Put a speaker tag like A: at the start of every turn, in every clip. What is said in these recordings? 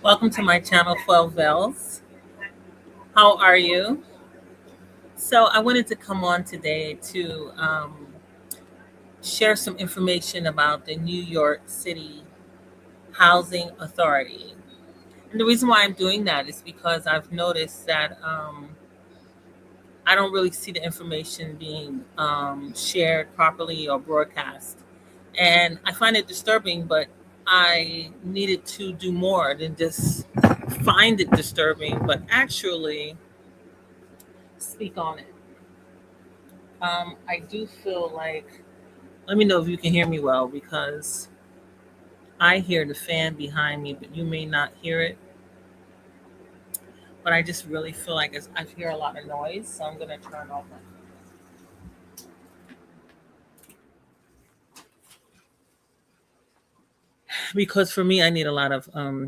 A: Welcome to my channel, 12 Bells. How are you? So, I wanted to come on today to share some information about the New York City Housing Authority. And the reason why I'm doing that is because I've noticed that I don't really see the information being shared properly or broadcast. And I find it disturbing, but I needed to do more than just find it disturbing, but actually speak on it. I do feel like, let me know if you can hear me well because I hear the fan behind me, but you may not hear it. But I just really feel like I hear a lot of noise, so I'm going to turn off my. Because for me, I need a lot of, uh,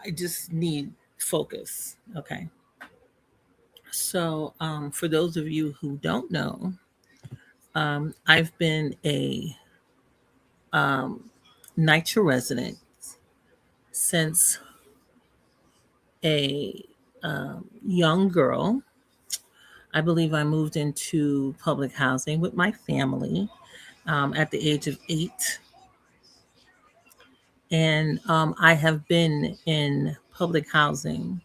A: I just need focus. Okay. So, for those of you who don't know, I've been a um, NYCHA resident since a young girl. I believe I moved into public housing with my family at the age of 8. And I have been in public housing,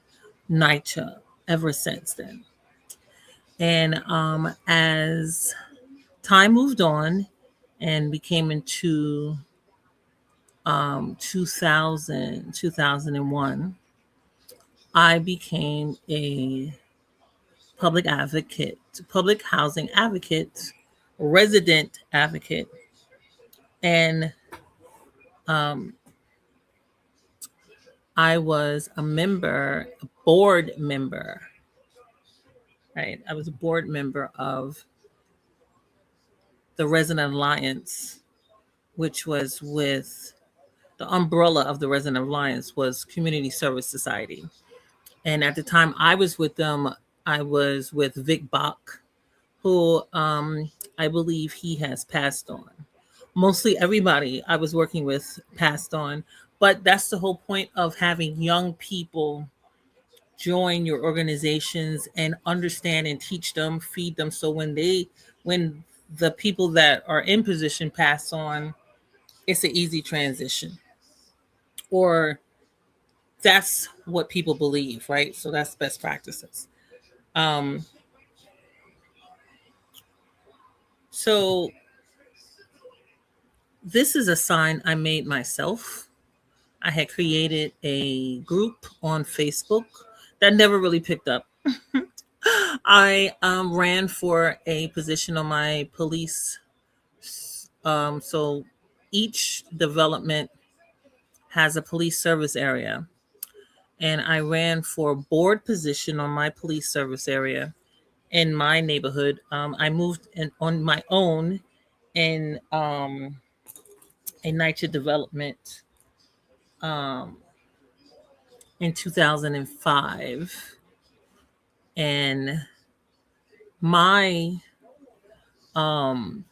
A: NYCHA, ever since then. And as time moved on and became into 2001, I became a public advocate, public housing advocate, resident advocate, and um, I was a board member, right? I was a board member of the Resident Alliance, which was with the umbrella of the Resident Alliance was Community Service Society. And at the time I was with them, I was with Vic Bach, who I believe he has passed on. Mostly everybody I was working with passed on, but that's the whole point of having young people join your organizations and understand and teach them, feed them. So when the people that are in position pass on, it's an easy transition. Or that's what people believe, right? So that's best practices. Um, so this is a sign I made myself. I had created a group on Facebook that never really picked up. I ran for a position on my police. So each development has a police service area, and I ran for a board position on my police service area in my neighborhood. I moved in on my own in a NYCHA development um, in 2005, and my um,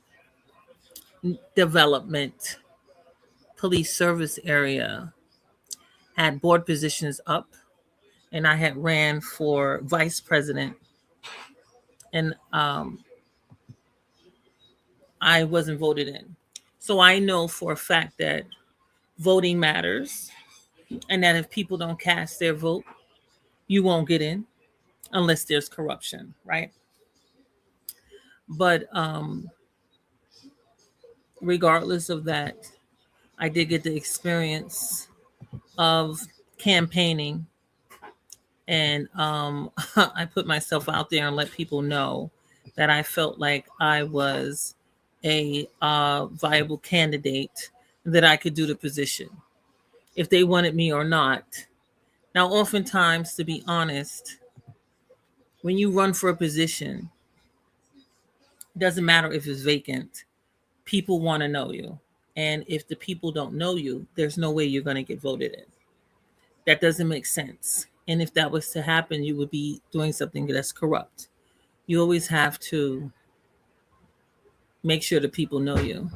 A: development police service area had board positions up, and I had ran for vice president, and I wasn't voted in. So I know for a fact that voting matters, and that if people don't cast their vote, you won't get in unless there's corruption, right? But regardless of that, I did get the experience of campaigning, and I put myself out there and let people know that I felt like I was a viable candidate, that I could do the position if they wanted me or not. Now, oftentimes, to be honest, when you run for a position, it doesn't matter if it's vacant, people want to know you. And if the people don't know you, there's no way you're going to get voted in. That doesn't make sense. And if that was to happen, you would be doing something that's corrupt. You always have to make sure the people know you.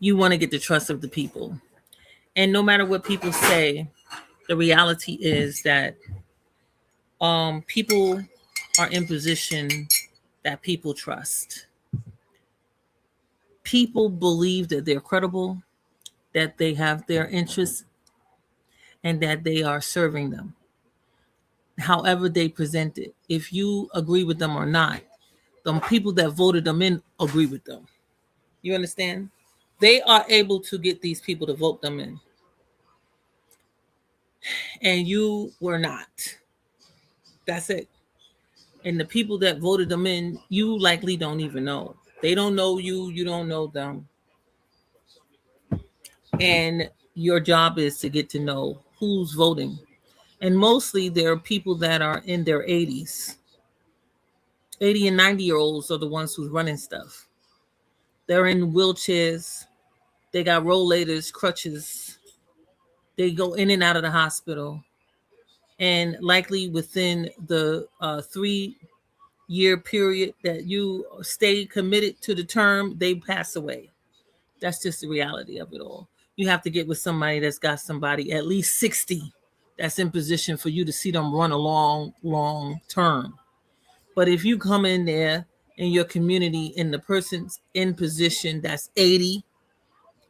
A: You want to get the trust of the people. And no matter what people say, the reality is that people are in position that people trust. People believe that they're credible, that they have their interests, and that they are serving them. However, they present it. If you agree with them or not, the people that voted them in agree with them. You understand? They are able to get these people to vote them in, and you were not. That's it. And the people that voted them in, you likely don't even know. They don't know you, you don't know them. And your job is to get to know who's voting. And mostly there are people that are in their 80s. 80 and 90-year-olds are the ones who's running stuff. They're in wheelchairs. They got rollators, crutches. They go in and out of the hospital. And likely within the 3-year period that you stay committed to the term, they pass away. That's just the reality of it all. You have to get with somebody that's got somebody at least 60 that's in position for you to see them run a long term. But if you come in there in your community and the person's in position that's 80,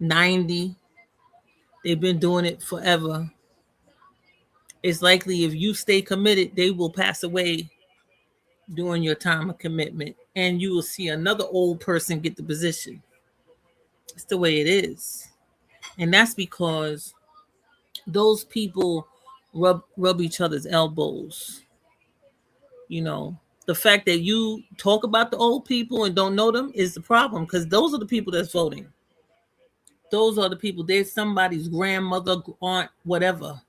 A: 90, they've been doing it forever, it's likely if you stay committed, they will pass away during your time of commitment. And you will see another old person get the position. It's the way it is. And that's because those people rub each other's elbows. You know, the fact that you talk about the old people and don't know them is the problem, because those are the people that's voting. Those are the people. There's somebody's grandmother, aunt, whatever.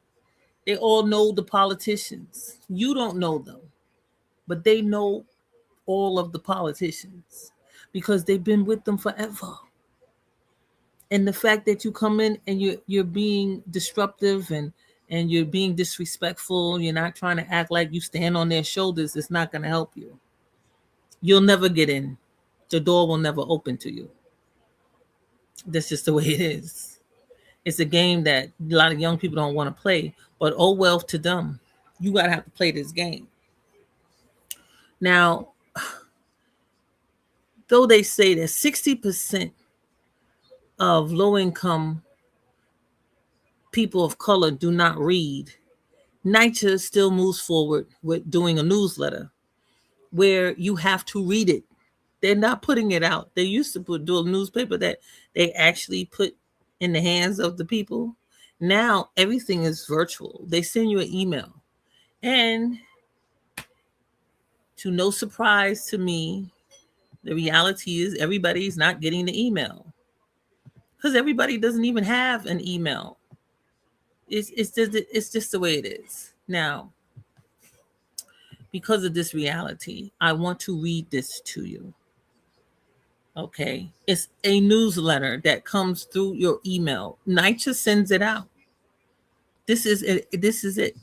A: They all know the politicians. You don't know them, but they know all of the politicians because they've been with them forever. And the fact that you come in and you're being disruptive and you're being disrespectful, you're not trying to act like you stand on their shoulders, it's not going to help you. You'll never get in. The door will never open to you. That's just the way it is. It's a game that a lot of young people don't want to play, but oh well to them. You got to have to play this game. Now, though they say that 60% of low-income people of color do not read, NYCHA still moves forward with doing a newsletter where you have to read it. They're not putting it out. They used to do a newspaper that they actually put in the hands of the people. Now everything is virtual. They send you an email. And to no surprise to me, the reality is everybody's not getting the email because everybody doesn't even have an email. It's just the way it is. Now, because of this reality, I want to read this to you. Okay. It's a newsletter that comes through your email. NYCHA sends it out. This is it. This is it.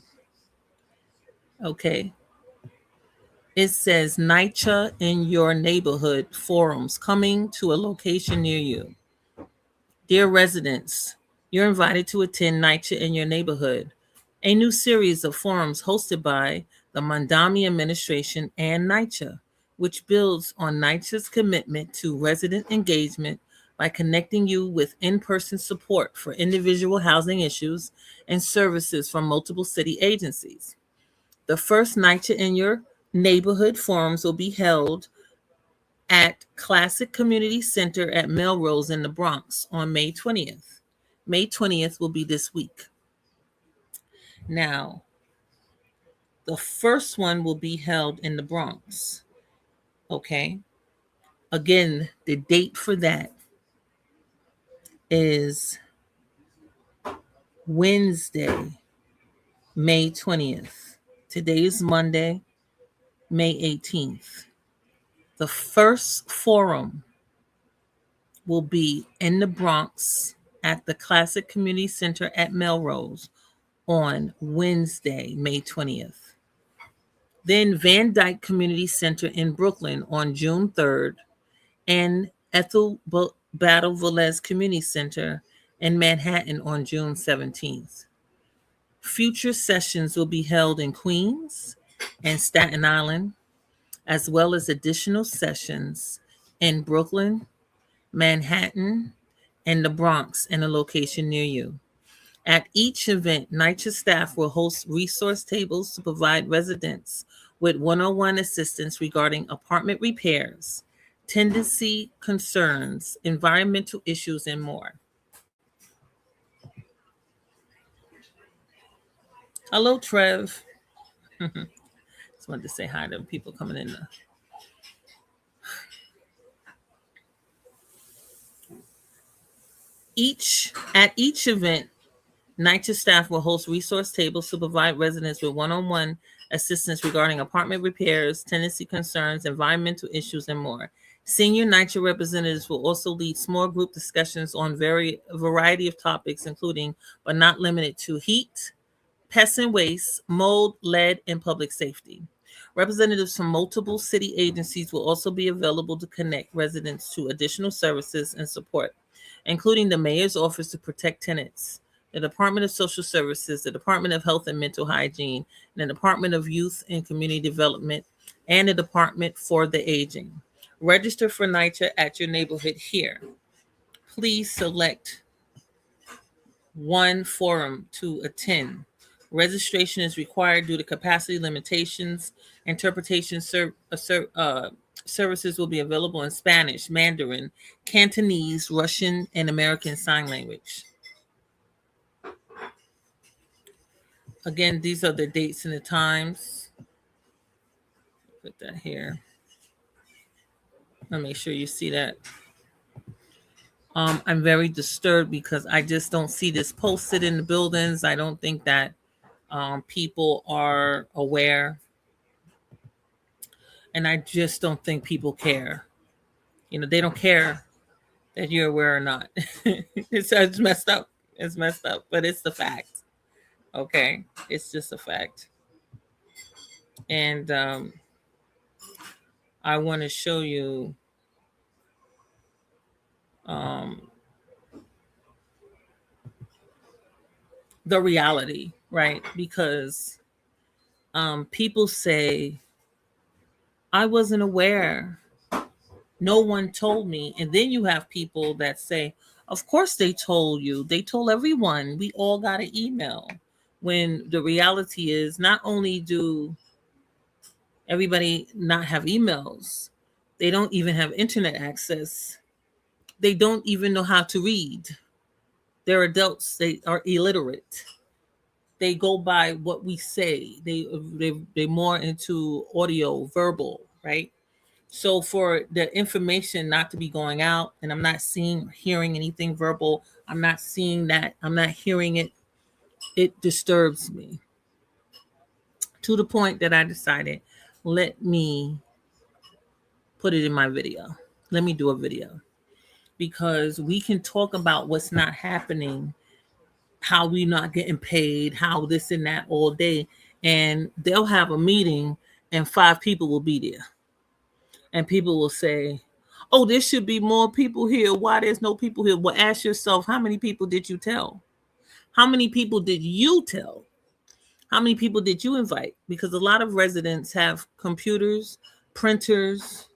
A: Okay. It says NYCHA in your neighborhood forums coming to a location near you. Dear residents, you're invited to attend NYCHA in your neighborhood, a new series of forums hosted by the Mandami administration and NYCHA, which builds on NYCHA's commitment to resident engagement by connecting you with in-person support for individual housing issues and services from multiple city agencies. The first NYCHA in your neighborhood forums will be held at Classic Community Center at Melrose in the Bronx on May 20th. May 20th will be this week. Now, the first one will be held in the Bronx. Okay. Again, the date for that is Wednesday, May 20th. Today is Monday, May 18th. The first forum will be in the Bronx at the Classic Community Center at Melrose on Wednesday, May 20th. Then Van Dyke Community Center in Brooklyn on June 3rd, and Ethel Battle Velez Community Center in Manhattan on June 17th. Future sessions will be held in Queens and Staten Island, as well as additional sessions in Brooklyn, Manhattan, and the Bronx in a location near you. At each event, NYCHA staff will host resource tables to provide residents with one-on-one assistance regarding apartment repairs, tenancy concerns, environmental issues, and more. Hello, Trev. Just wanted to say hi to people coming in. At each event, NYCHA staff will host resource tables to provide residents with one-on-one assistance regarding apartment repairs, tenancy concerns, environmental issues, and more. Senior NYCHA representatives will also lead small group discussions on a variety of topics, including, but not limited to, heat, pests and waste, mold, lead, and public safety. Representatives from multiple city agencies will also be available to connect residents to additional services and support, including the Mayor's Office to Protect Tenants, the Department of Social Services, the Department of Health and Mental Hygiene, and the Department of Youth and Community Development, and the Department for the Aging. Register for NYCHA at your neighborhood here. Please select one forum to attend. Registration is required due to capacity limitations. Interpretation services will be available in Spanish, Mandarin, Cantonese, Russian, and American Sign Language. Again, these are the dates and the times. Put that here. I'll make sure you see that. I'm very disturbed because I just don't see this posted in the buildings. I don't think that people are aware. And I just don't think people care. They don't care that you're aware or not. It's messed up. It's messed up, but it's the fact. Okay? It's just a fact. And I want to show you the reality, right? Because people say, I wasn't aware. No one told me. And then you have people that say, of course they told you. They told everyone. We all got an email. When the reality is, not only do everybody not have emails, they don't even have internet access. They don't even know how to read. They're adults. They are illiterate. They go by what we say. They're more into audio, verbal, right? So for the information not to be going out, and I'm not seeing or hearing anything verbal, I'm not seeing that, I'm not hearing it, it disturbs me to the point that I decided, let me put it in my video. Let me do a video, because we can talk about what's not happening, how we not getting paid, how this and that all day, and they'll have a meeting and 5 people will be there. And people will say, oh, there should be more people here. Why there's no people here? Well, ask yourself, how many people did you tell? How many people did you tell? How many people did you invite? Because a lot of residents have computers, printers.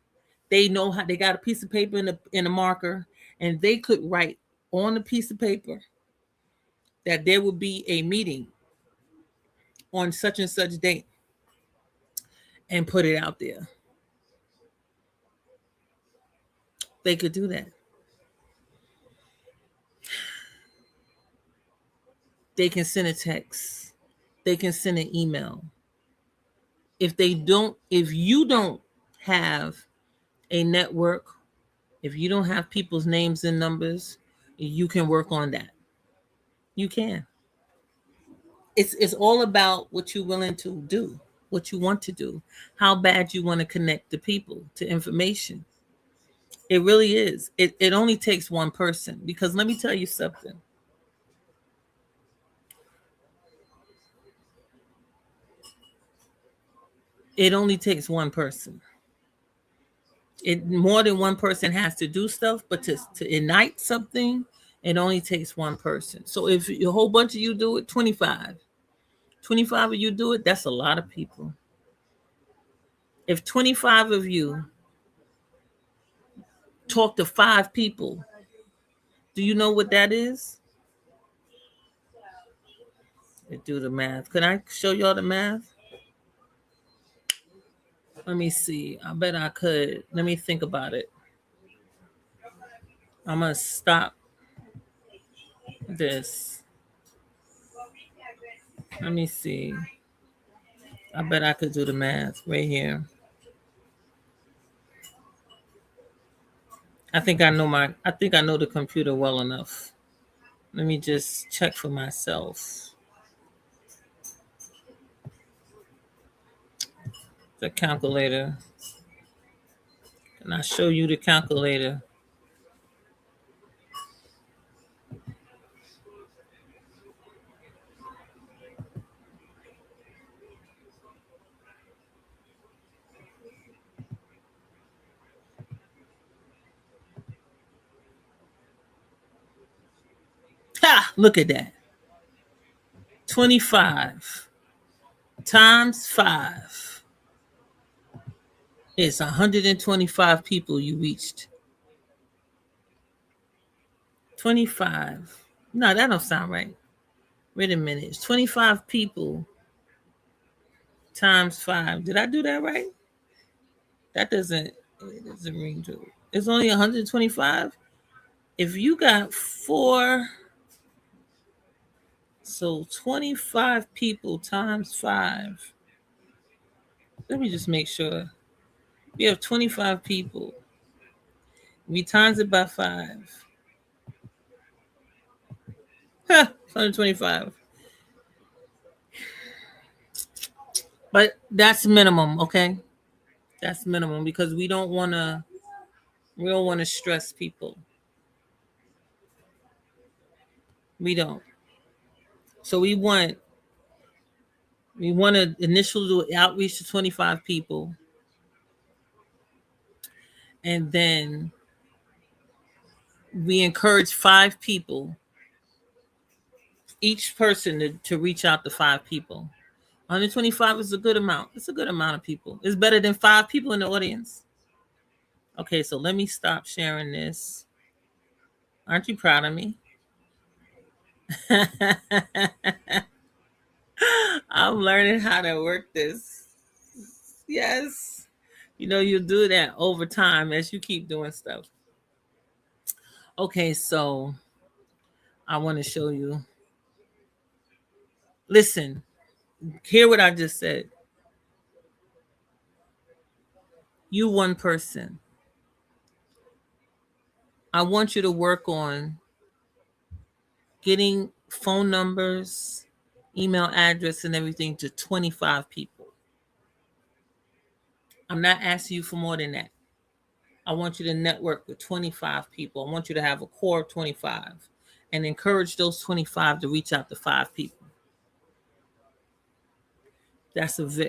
A: They know how, they got a piece of paper and a marker, and they could write on a piece of paper that there would be a meeting on such and such date and put it out there. They could do that. They can send a text. They can send an email. If you don't have a network, if you don't have people's names and numbers, you can work on that. You can. It's all about what you're willing to do, what you want to do, how bad you want to connect the people to information. It really is. It only takes one person, because let me tell you something. it only takes one person. It more than one person has to do stuff, but to ignite something, it only takes one person. So if a whole bunch of you do it, 25 of you do it, that's a lot of people. If 25 of you talk to 5 people, do you know what that is? Do the math. Can I show y'all the math? Let me see. I bet I could. Let me think about it. I'm going to stop this. Let me see. I bet I could do the math right here. I think I know the computer well enough. Let me just check for myself. The calculator. Can I show you the calculator? Ha! Look at that. 25 times 5 is 125 people you reached. 25. No, that don't sound right. Wait a minute. It's 25 people times 5. Did I do that right? It doesn't ring true. It's only 125. If you got 4, so 25 people times 5. Let me just make sure. We have 25 people. We times it by 5. Huh, 125. But that's minimum, okay? That's minimum because we don't want to stress people. We don't. So we want to initially do outreach to 25 people, and then we encourage 5 people, each person to reach out to 5 people. 125 is a good amount. It's a good amount of people. It's better than 5 people in the audience. Okay, so let me stop sharing this. Aren't you proud of me? I'm learning how to work this. Yes. You'll do that over time as you keep doing stuff. Okay, so I want to show you. Listen, hear what I just said. You one person. I want you to work on getting phone numbers, email address, and everything to 25 people. I'm not asking you for more than that. I want you to network with 25 people. I want you to have a core of 25 and encourage those 25 to reach out to 5 people.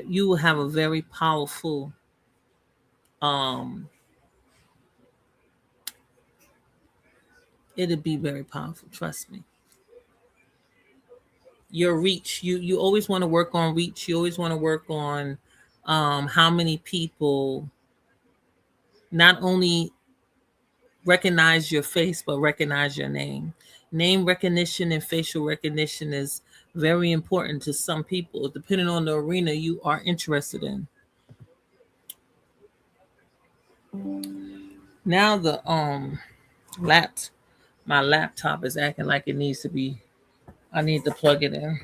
A: You will have a very powerful it'll be very powerful, trust me. Your reach, you always want to work on reach. You always want to work on how many people not only recognize your face but recognize your name. Name recognition and facial recognition is very important to some people depending on the arena you are interested in. Now the my laptop is acting like it needs to be. I need to plug it in.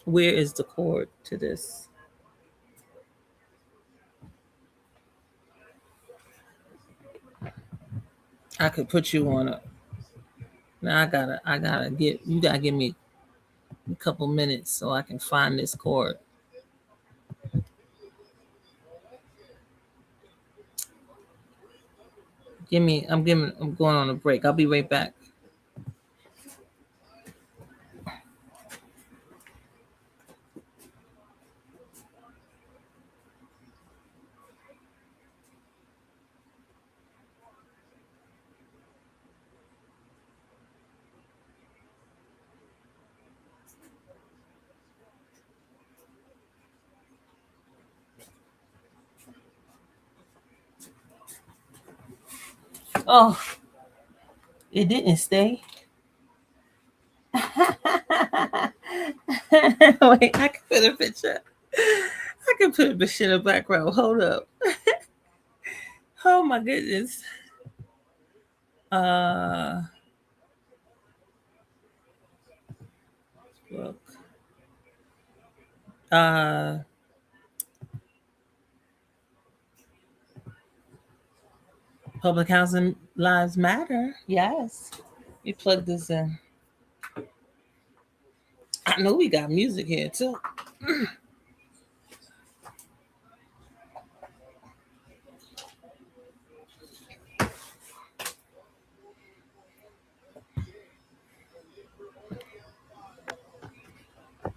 A: Where is the cord to this? I could put you on a. Now you gotta give me a couple minutes so I can find this cord. I'm going on a break. I'll be right back. Oh, it didn't stay. Wait, I can put a picture. I can put a picture in the background. Hold up. Oh my goodness. Uh, look. Uh, Public housing lives matter. Yes. We plug this in. I know we got music here too.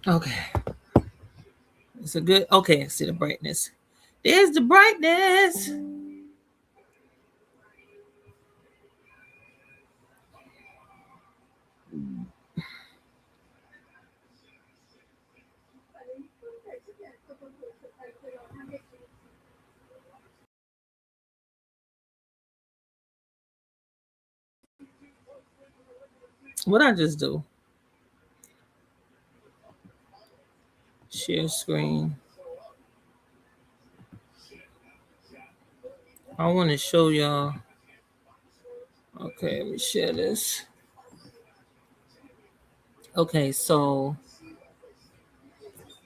A: Okay. It's a good. Okay, I see the brightness. There's the brightness. What I just do? Share screen. I want to show y'all. Okay, let me share this. Okay, so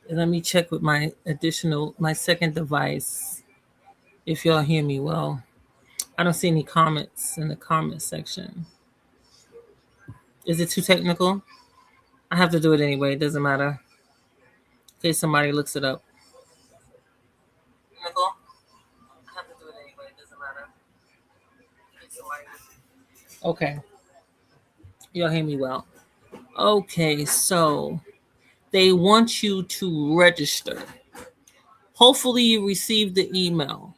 A: let me check with my second device if y'all hear me well. I don't see any comments in the comment section. Is it too technical? I have to do it anyway. It doesn't matter. In case somebody looks it up. Technical? I have to do it anyway. It doesn't matter. Okay. Y'all hear me well. Okay, so they want you to register. Hopefully you received the email.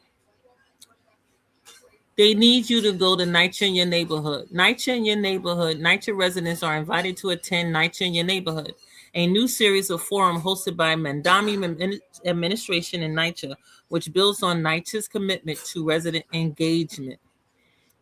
A: They need you to go to NYCHA in your neighborhood. NYCHA in your neighborhood. NYCHA residents are invited to attend NYCHA in your neighborhood, a new series of forum hosted by Mandami Administration and NYCHA, which builds on NYCHA's commitment to resident engagement.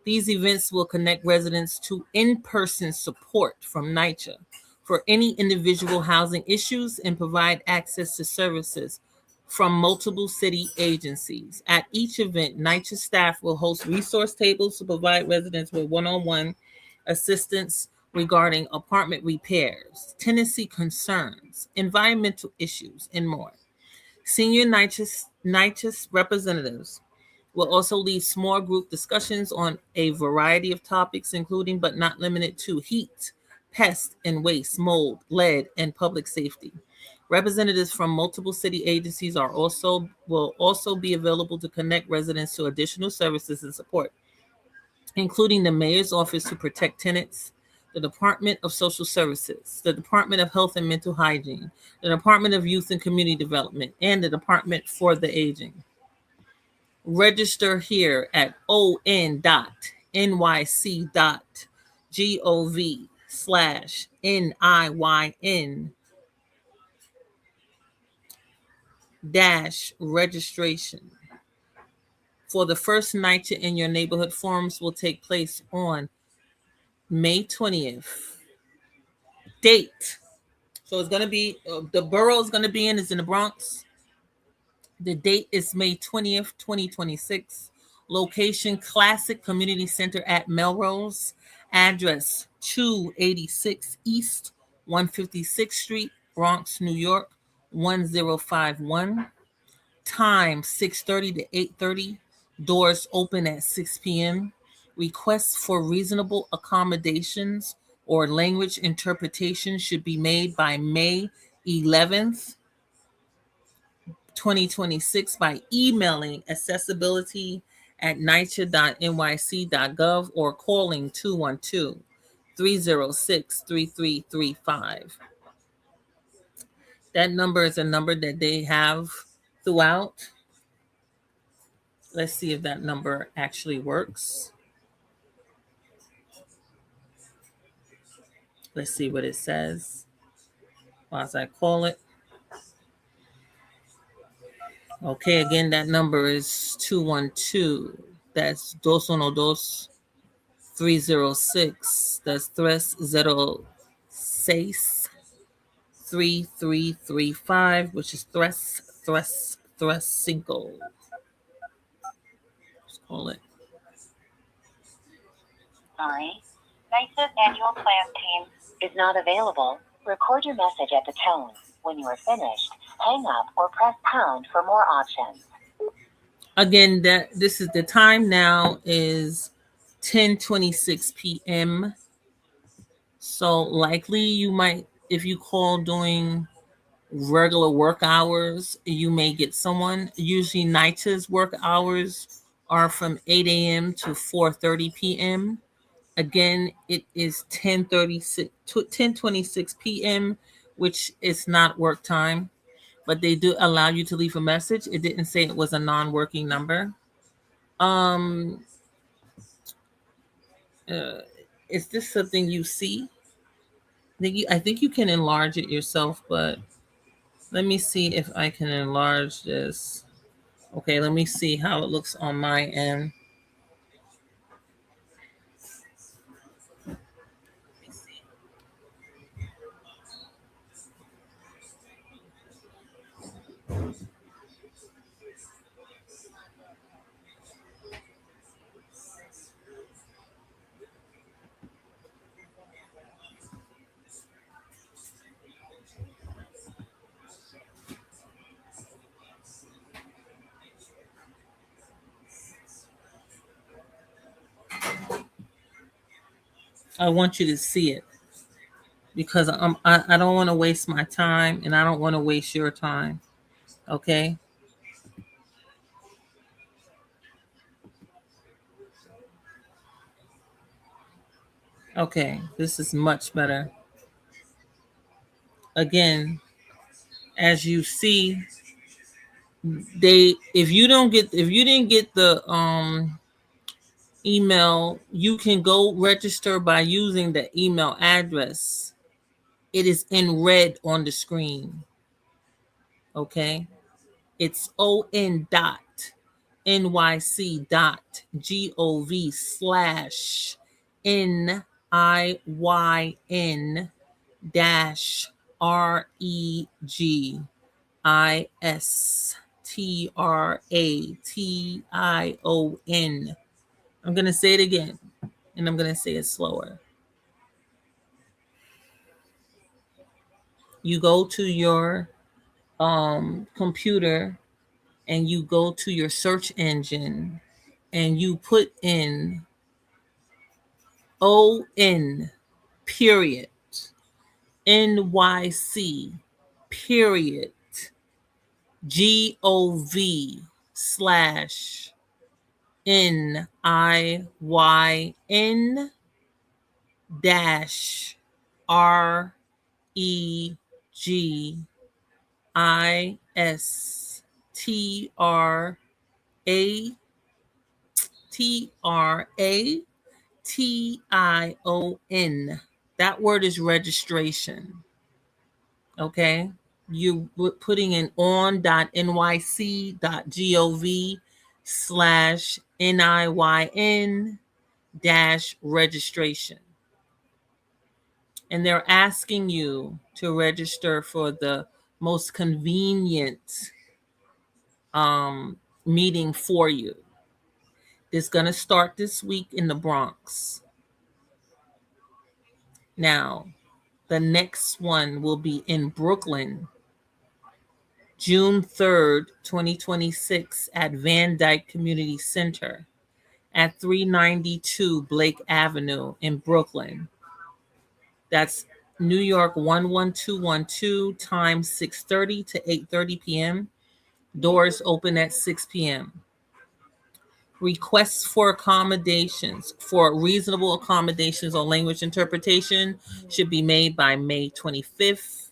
A: These events will connect residents to in-person support from NYCHA for any individual housing issues and provide access to services from multiple city agencies. At each event, NYCHA staff will host resource tables to provide residents with one-on-one assistance regarding apartment repairs, tenancy concerns, environmental issues, and more. Senior NYCHA representatives will also lead small group discussions on a variety of topics, including but not limited to heat, pest and waste, mold, lead, and public safety. Representatives from multiple city agencies will also be available to connect residents to additional services and support, including the Mayor's Office to Protect Tenants, the Department of Social Services, the Department of Health and Mental Hygiene, the Department of Youth and Community Development, and the Department for the Aging. Register here at on.gov/NIYN-registration. For the first NYCHA in your neighborhood forums will take place on May 20th. Date. So it's going to be, the borough is going to be is in the Bronx. The date is May 20th, 2026. Location, Classic Community Center at Melrose. Address, 286 East 156th Street, Bronx, New York, 1051. Time, 6:30 to 8:30. Doors open at 6 p.m. Requests for reasonable accommodations or language interpretation should be made by May 11th, 2026 by emailing accessibility@nycha.nyc.gov or calling 212-306-3335. That number is a number that they have throughout. Let's see if that number actually works. Let's see what it says whilst I call it. Okay, again, that number is 212. That's 212 306. That's 306 3335, which is cinco. Let's call it.
B: Sorry. NYCHA's annual plan team is not available. Record your message at the tone. When you are finished, hang up or press pound for more options.
A: Again, this is the time now is 10:26 p.m. So likely you might, if you call during regular work hours, you may get someone. Usually NYCHA's work hours are from 8 a.m. to 4:30 p.m. Again, it is 10:26 p.m., which is not work time, but they do allow you to leave a message. It didn't say it was a non-working number. Um, is this something you see? I think you can enlarge it yourself, but let me see if I can enlarge this. Okay, let me see how it looks on my end. I want you to see it because I don't want to waste my time and I don't want to waste your time. Okay. Okay, this is much better. Again, as you see, if you didn't get the email, you can go register by using the email address. It is in red on the screen. Okay. It's on.nyc.gov/NIYN dash REGISTRATION. I'm going to say it again, and I'm going to say it slower. You go to your computer and you go to your search engine and you put in ON period NYC period GOV/NIYN dash REGISTRATION. That word is registration. Okay. You putting in on.nyc.gov/NIYN dash registration. And they're asking you to register for the most convenient meeting for you. It's going to start this week in the Bronx. Now, the next one will be in Brooklyn, June 3rd, 2026 at Van Dyke Community Center at 392 Blake Avenue in Brooklyn. That's New York 11212, time 6:30 to 8:30 p.m. Doors open at 6 p.m. Requests for accommodations for reasonable accommodations on language interpretation should be made by May 25th,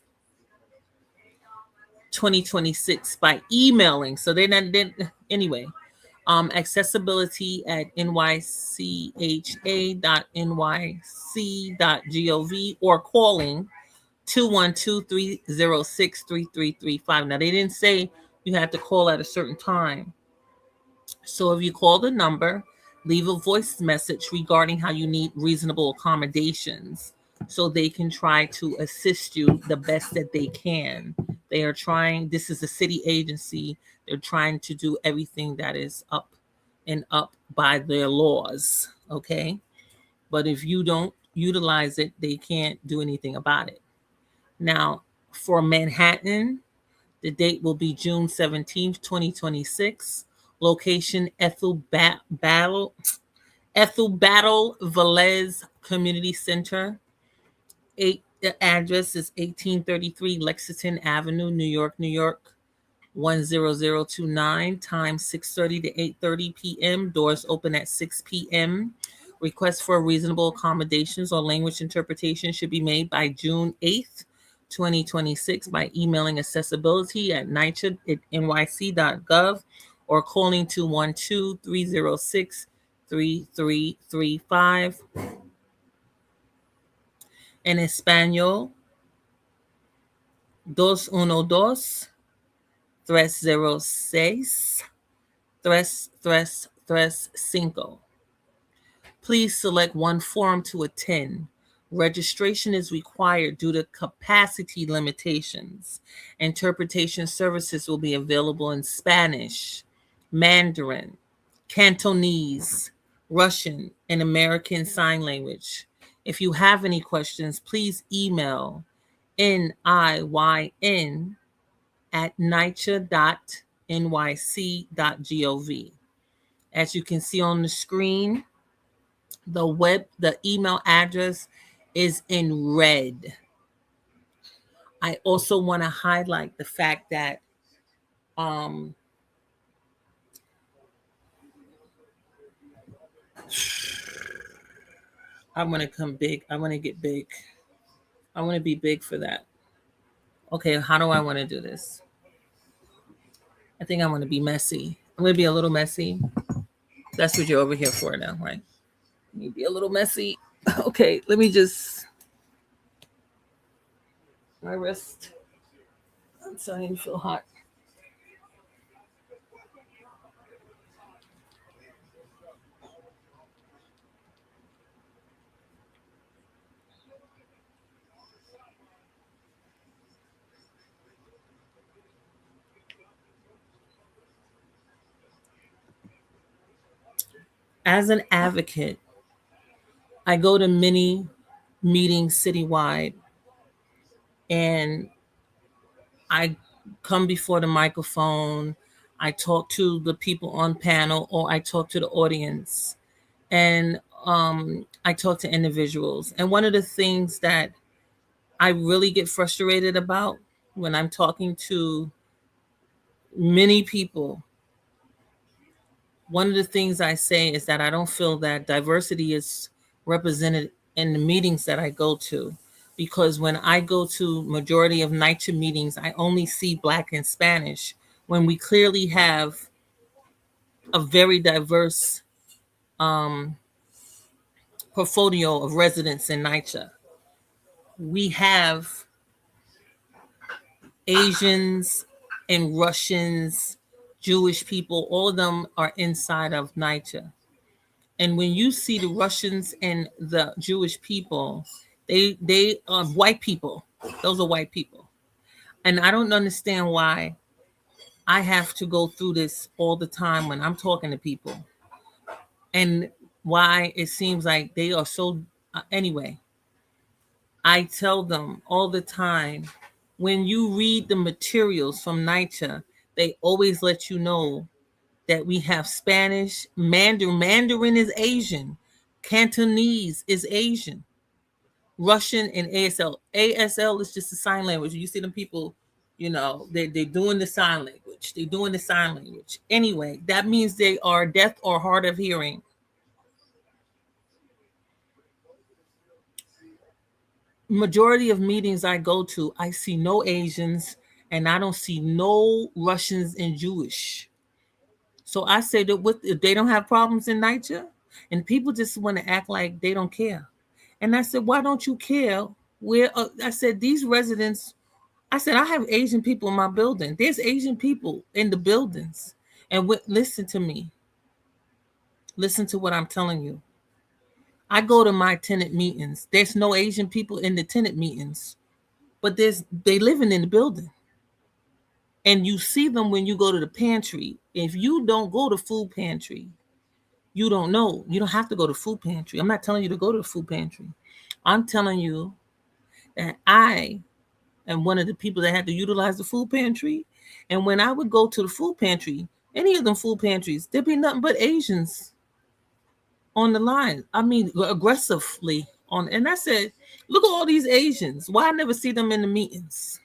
A: 2026 by emailing. So they didn't anyway. Accessibility at nycha.nyc.gov or calling 212-306-3335. Now they didn't say you had to call at a certain time. So if you call the number Leave a voice message regarding how you need reasonable accommodations so they can try to assist you the best that they can. They are trying, this is a city agency, they're trying to do everything that is up and up by their laws, okay? But if you don't utilize it, they can't do anything about it. Now, for Manhattan, the date will be June 17th, 2026. Location Ethel Battle Velez Community Center. The address is 1833 Lexington Avenue, New York, New York, 10029. Time 6:30 to 8:30 p.m. Doors open at 6 p.m. Requests for reasonable accommodations or language interpretation should be made by June 8th, 2026 by emailing accessibility at NYCHA at nyc.gov or calling 212-306-3335. En español, 212-306-3335. Please select one form to attend. Registration is required due to capacity limitations. Interpretation services will be available in Spanish, Mandarin, Cantonese, Russian, and American Sign Language. If you have any questions, please email niyn@nycha.nyc.gov. As you can see on the screen, the email address is in red. I also want to highlight the fact that um, I want to come big. I want to get big. I want to be big for that. Okay, how do I want to do this? I think I want to be messy. I'm going to be a little messy. That's what you're over here for now, right? You be a little messy. Okay, let me just. My wrist. I'm starting to feel hot. As an advocate, I go to many meetings citywide and I come before the microphone. I talk to the people on panel or I talk to the audience and I talk to individuals. And one of the things that I really get frustrated about when I'm talking to many people, one of the things I say is that I don't feel that diversity is represented in the meetings that I go to. Because when I go to majority of NYCHA meetings, I only see Black and Spanish when we clearly have a very diverse portfolio of residents in NYCHA. We have Asians and Russians, Jewish people, all of them are inside of NYCHA. And when you see the Russians and the Jewish people, they are white people. Those are white people. And I don't understand why I have to go through this all the time when I'm talking to people. And why it seems like they are so anyway. I tell them all the time, when you read the materials from NYCHA, they always let you know that we have Spanish, Mandarin is Asian, Cantonese is Asian, Russian, and ASL. ASL is just a sign language. You see them people, they're doing the sign language. They're doing the sign language. Anyway, that means they are deaf or hard of hearing. Majority of meetings I go to, I see no Asians and I don't see no Russians and Jewish. So I say that if they don't have problems in NYCHA, and people just want to act like they don't care. And I said, why don't you care? I said, these residents, I said, I have Asian people in my building. There's Asian people in the buildings. And listen to me. Listen to what I'm telling you. I go to my tenant meetings. There's no Asian people in the tenant meetings, but they living in the building. And you see them when you go to the pantry. If you don't go to food pantry, you don't know. You don't have to go to food pantry. I'm not telling you to go to the food pantry. I'm telling you that I am one of the people that had to utilize the food pantry. And when I would go to the food pantry, any of them food pantries, there'd be nothing but Asians on the line. I mean, aggressively on. And I said, look at all these Asians. Why I never see them in the meetings?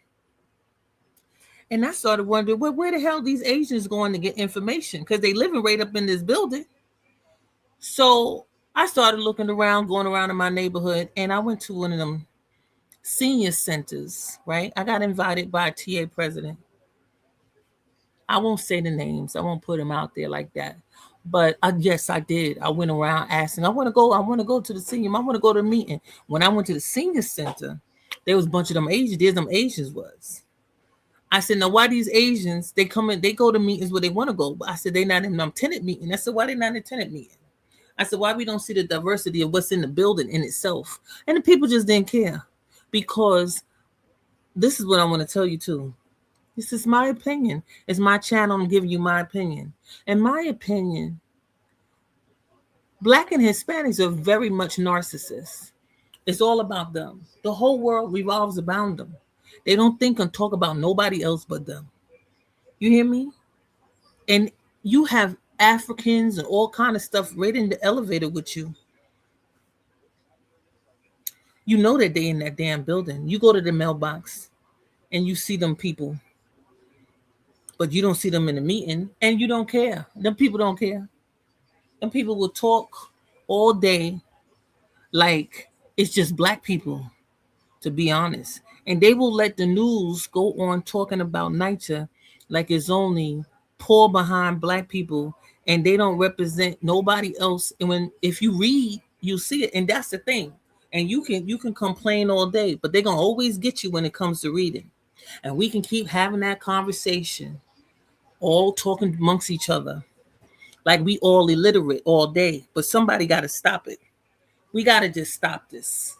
A: And I started wondering, well, where the hell these Asians going to get information? Because they living right up in this building. So I started looking around, going around in my neighborhood, and I went to one of them senior centers, right? I got invited by a TA president. I won't say the names. I won't put them out there like that. But yes, I did. I went around asking, I want to go. I want to go to the senior. I want to go to the meeting. When I went to the senior center, there was a bunch of them Asians. There's them Asians was. I said, now why these Asians, they come in, they go to meetings where they want to go. But I said, they not in them tenant meeting. I said, why they not in a tenant meeting? I said, why we don't see the diversity of what's in the building in itself? And the people just didn't care. Because this is what I want to tell you too. This is my opinion. It's my channel. I'm giving you my opinion. In my opinion, Black and Hispanics are very much narcissists. It's all about them. The whole world revolves around them. They don't think and talk about nobody else but them. You hear me? And you have Africans and all kind of stuff right in the elevator with you. You know that they in that damn building. You go to the mailbox and you see them people, but you don't see them in the meeting and you don't care. Them people don't care. Them people will talk all day like it's just Black people, to be honest. And they will let the news go on talking about NYCHA like it's only poor behind Black people and they don't represent nobody else. And when if you read, you see it. And that's the thing. And you can complain all day, but they're gonna always get you when it comes to reading. And we can keep having that conversation, all talking amongst each other, like we all illiterate all day. But somebody gotta stop it. We gotta just stop this.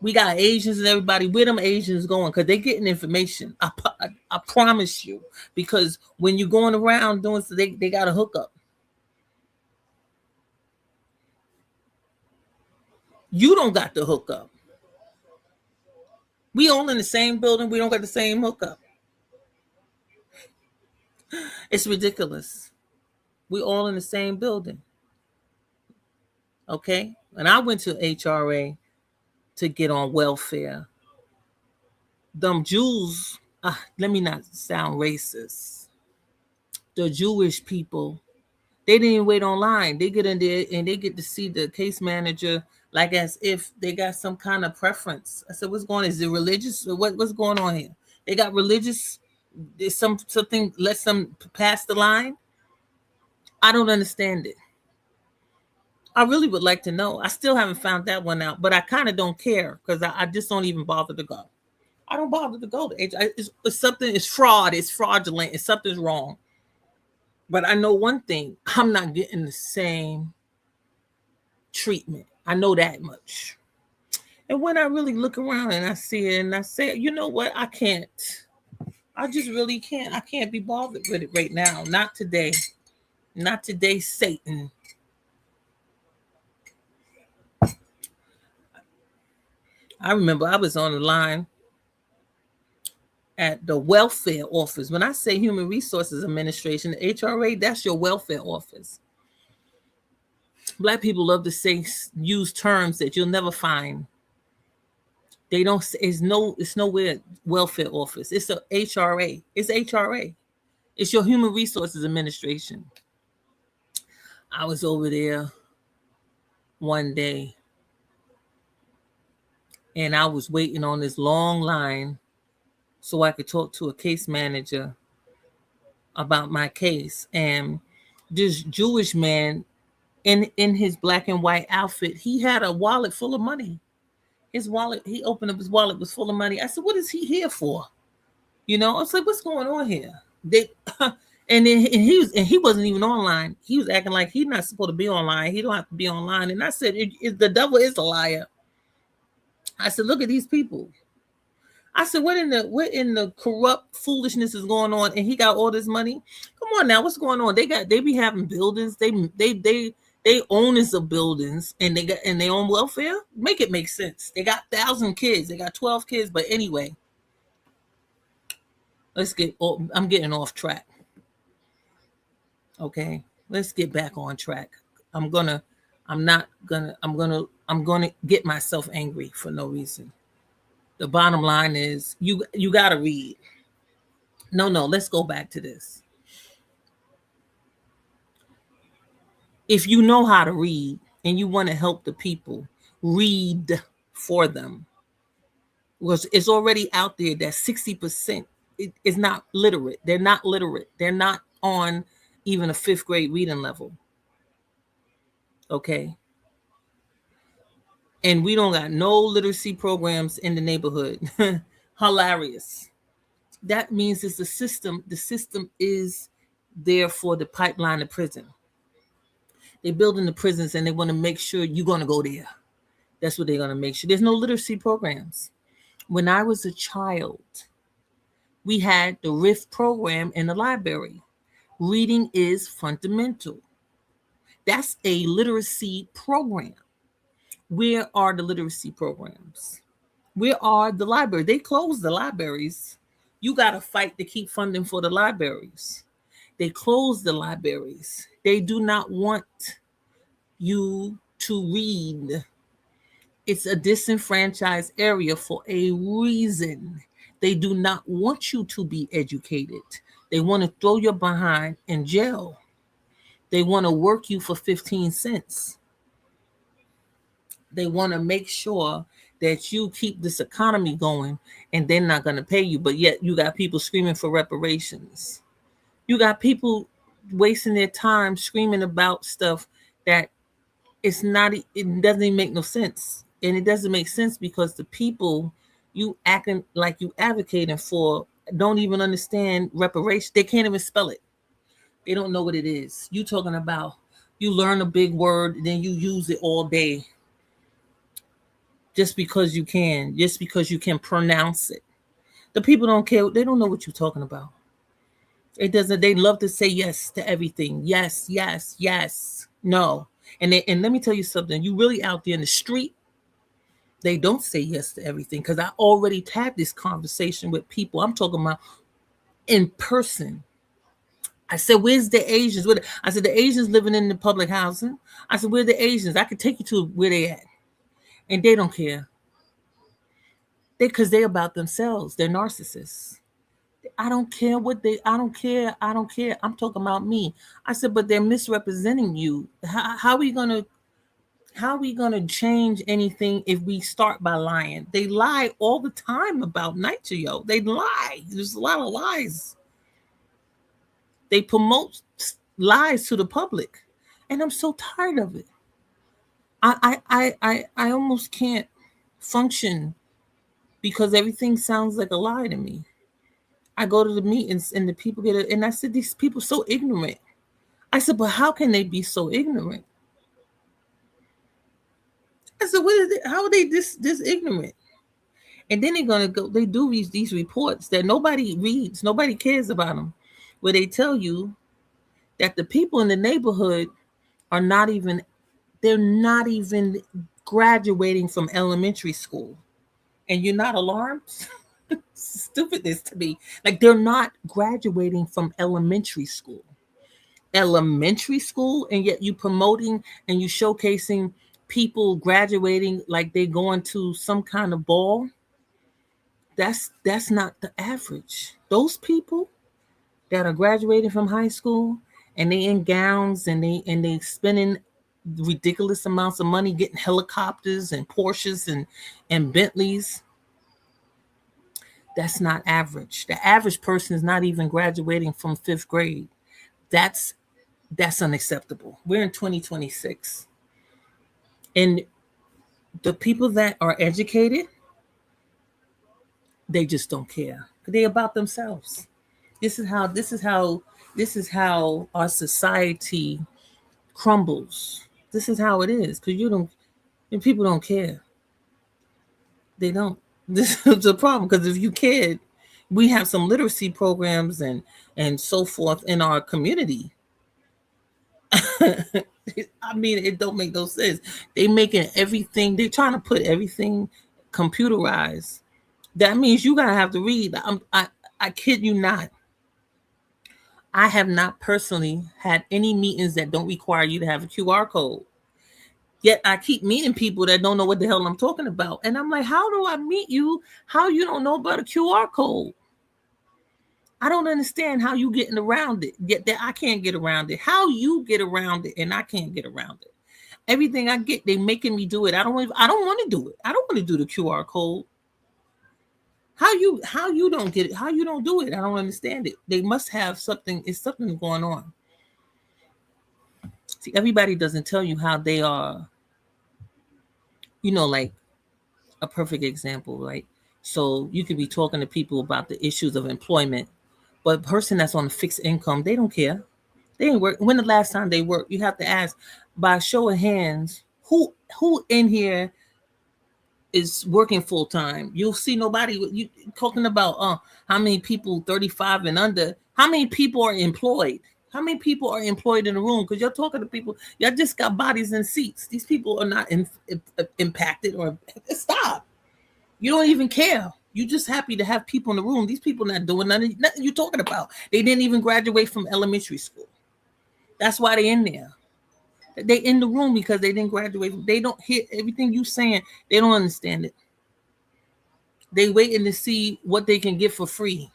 A: We got Asians and everybody. Where them Asians going? Because they getting information. I promise you. Because when you're going around doing so, they got a hookup. You don't got the hookup. We all in the same building. We don't got the same hookup. It's ridiculous. We all in the same building. Okay? And I went to HRA to get on welfare. Them Jews, let me not sound racist. The Jewish people, they didn't even wait online. They get in there and they get to see the case manager like as if they got some kind of preference. I said, what's going on? Is it religious? Or what's going on here? They got religious, there's something lets them pass the line. I don't understand it. I really would like to know. I still haven't found that one out, but I kind of don't care because I just don't even bother to go. I don't bother to go to it's something, it's fraud, it's fraudulent, it's something's wrong. But I know one thing, I'm not getting the same treatment. I know that much. And when I really look around and I see it and I say, you know what, I can't. I just really can't. I can't be bothered with it right now. Not today. Not today, Satan. I remember I was on the line at the welfare office. When I say Human Resources Administration, the HRA, that's your welfare office. Black people love to use terms that you'll never find. They don't. It's nowhere welfare office. It's a HRA. It's HRA. It's your Human Resources Administration. I was over there one day and I was waiting on this long line so I could talk to a case manager about my case. And this Jewish man in his black and white outfit, he had a wallet full of money. His wallet, he opened up his wallet, was full of money. I said, what is he here for? You know, I was like, what's going on here? And then he wasn't even online. He was acting like he's not supposed to be online. He don't have to be online. And I said, the devil is a liar. I said, look at these people. I said, what in the corrupt foolishness is going on? And he got all this money. Come on now, what's going on? They be having buildings. They owners of buildings, and they own welfare. Make it make sense. They got 1,000 kids. They got 12 kids. But anyway, I'm getting off track. Okay, let's get back on track. I'm gonna. I'm not gonna. I'm gonna get myself angry for no reason. The bottom line is you gotta read. No, let's go back to this. If you know how to read and you want to help the people, read for them. Because it's already out there that 60% is not literate. They're not literate. They're not on even a fifth grade reading level. Okay. And we don't got no literacy programs in the neighborhood. Hilarious. That means it's the system. The system is there for the pipeline of prison. They're building the prisons and they want to make sure you're going to go there. That's what they're going to make sure. There's no literacy programs. When I was a child, we had the RIF program in the library. Reading is fundamental. That's a literacy program. Where are the literacy programs? Where are the libraries? They closed the libraries. You got to fight to keep funding for the libraries. They closed the libraries. They do not want you to read. It's a disenfranchised area for a reason. They do not want you to be educated. They want to throw your behind in jail. They want to work you for 15 cents. They want to make sure that you keep this economy going and they're not going to pay you. But yet you got people screaming for reparations. You got people wasting their time screaming about stuff that it doesn't even make no sense. And it doesn't make sense because the people you acting like you advocating for don't even understand reparation. They can't even spell it. They don't know what it is. You talking about you learn a big word, then you use it all day just because you can pronounce it. The people don't care. They don't know what you're talking about. It doesn't. They love to say yes to everything. Yes, yes, yes. No. And let me tell you something. You really out there in the street, they don't say yes to everything. Because I already had this conversation with people. I'm talking about in person. I said, where's the Asians? I said, the Asians living in the public housing. I said, where the Asians? I could take you to where they at. And they don't care. Because they're about themselves. They're narcissists. I don't care what they, I don't care. I don't care. I'm talking about me. I said, but they're misrepresenting you. How are we gonna change anything if we start by lying? They lie all the time about NYCHA. They lie. There's a lot of lies. They promote lies to the public. And I'm so tired of it. I almost can't function because everything sounds like a lie to me. I go to the meetings and the people get it, and I said, these people are so ignorant. I said, but how can they be so ignorant? I said, what is it? How are they this ignorant? And then they're gonna go. They do these reports that nobody reads, nobody cares about them, where they tell you that the people in the neighborhood are not even. They're not even graduating from elementary school, and you're not alarmed. Stupidness to me. Like they're not graduating from elementary school, and yet you promoting and you showcasing people graduating like they going to some kind of ball. That's not the average. Those people that are graduating from high school and they in gowns and they spending ridiculous amounts of money getting helicopters and Porsches and Bentleys. That's not average. The average person is not even graduating from fifth grade. That's unacceptable. We're in 2026. And the people that are educated, they just don't care. They're about themselves. This is how This is how our society crumbles. This is how it is because you don't, and people don't care. They don't. This is a problem because if you cared, we have some literacy programs and so forth in our community. I mean, it don't make no sense. They making everything. They trying to put everything computerized. That means you gotta have to read. I kid you not. I have not personally had any meetings that don't require you to have a QR code. Yet I keep meeting people that don't know what the hell I'm talking about. And I'm like, how do I meet you? How you don't know about a QR code? I don't understand how you getting around it. Yet that I can't get around it. How you get around it and I can't get around it. Everything I get, they making me do it. I don't want to do it. I don't want to do the QR code. How you don't get it? How you don't do it? I don't understand it. They must have something. It's something going on. See, everybody doesn't tell you how they are. Like a perfect example, right? So you could be talking to people about the issues of employment, but a person that's on a fixed income, they don't care. They ain't work. When the last time they worked? You have to ask by show of hands who in here is working full time. You'll see nobody. You talking about how many people 35 and under? How many people are employed? How many people are employed in the room? Because you're talking to people. Y'all just got bodies and seats. These people are not impacted or stop. You don't even care. You just happy to have people in the room. These people not doing nothing you're talking about. They didn't even graduate from elementary school. That's why they in there. They in the room because they didn't graduate. They don't hear everything you saying. They don't understand it. They waiting to see what they can get for free.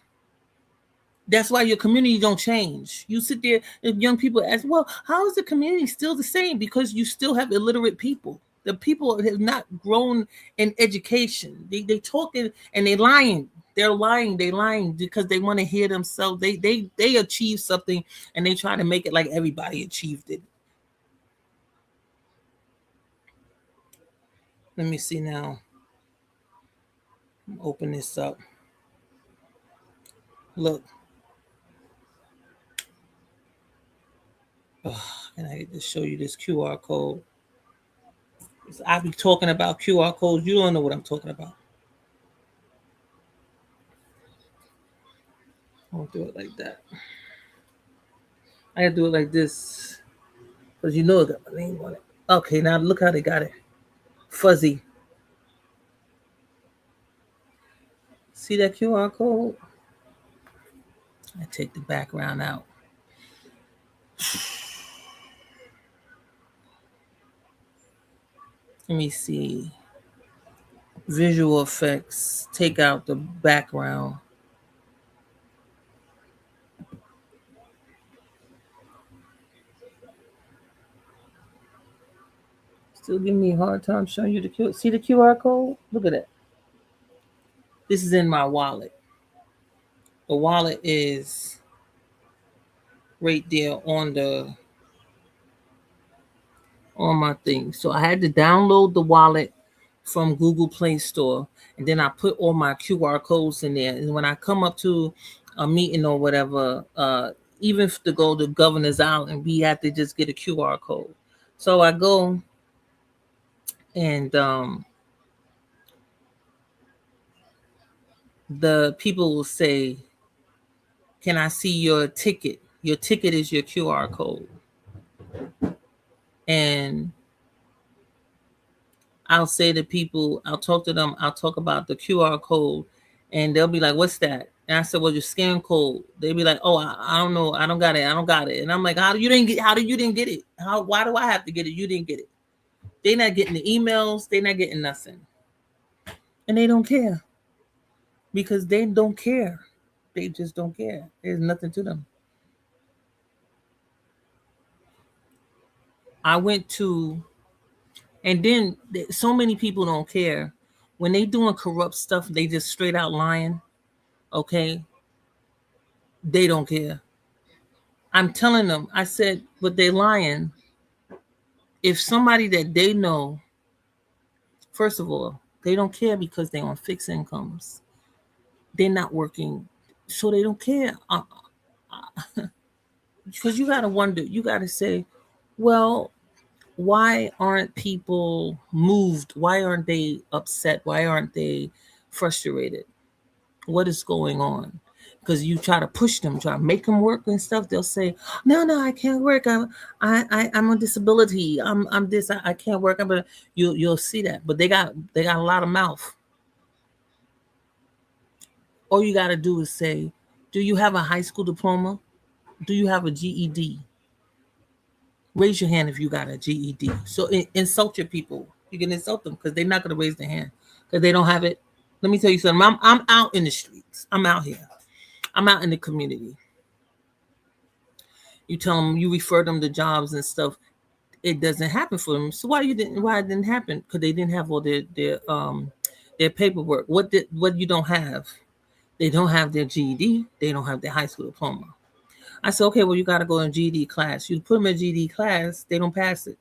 A: That's why your community don't change. You sit there and young people ask, well, how is the community still the same? Because you still have illiterate people. The people have not grown in education. They talking and they lying. They're lying. They lying because they want to hear themselves. They achieve something and they try to make it like everybody achieved it. Let me see now. Open this up. Look. Oh, and I get to show you this QR code. I be talking about QR codes. You don't know what I'm talking about. I won't do it like that. I gotta do it like this because you know that my name on it. Okay, now look how they got it. Fuzzy. See that QR code? I take the background out. Let me see. Visual effects. Take out the background. Still giving me a hard time showing you the QR. See the QR code? Look at that. This is in my wallet. The wallet is right there on my thing. So I had to download the wallet from Google Play Store, and then I put all my QR codes in there. And when I come up to a meeting or whatever, even to go to Governor's Island, we have to just get a QR code. So I go and the people will say, "Can I see your ticket? Your ticket is your QR code." And I'll say to people, I'll talk to them, I'll talk about the QR code, and they'll be like, "What's that?" And I said, "Well, your scan code." They'll be like, "Oh, I don't know, I don't got it, I don't got it." And I'm like, How do you didn't get it? Why do I have to get it? You didn't get it. They're not getting the emails, they're not getting nothing. And they don't care because they don't care. They just don't care. There's nothing to them. I went to, and then so many people don't care. When they doing corrupt stuff, they just straight out lying. Okay, they don't care. I'm telling them, I said, but they lying. If somebody that they know, first of all, they don't care because they're on fixed incomes. They're not working, so they don't care. because you got to wonder, you got to say, well, why aren't people moved? Why aren't they upset? Why aren't they frustrated? What is going on? Because you try to push them, try to make them work and stuff. They'll say, "No, no, I can't work. I'm on disability. I'm this. I can't work." But you'll see that. But they got a lot of mouth. All you got to do is say, "Do you have a high school diploma? Do you have a GED? Raise your hand if you got a GED." So insult your people. You can insult them because they're not going to raise their hand because they don't have it. Let me tell you something. I'm out in the streets. I'm out here. I'm out in the community. You tell them, you refer them to jobs and stuff. It doesn't happen for them. So why it didn't happen? Because they didn't have all their paperwork. What you don't have? They don't have their GED. They don't have their high school diploma. I said, okay, well, you got to go in GED class. You put them in GED class, they don't pass it.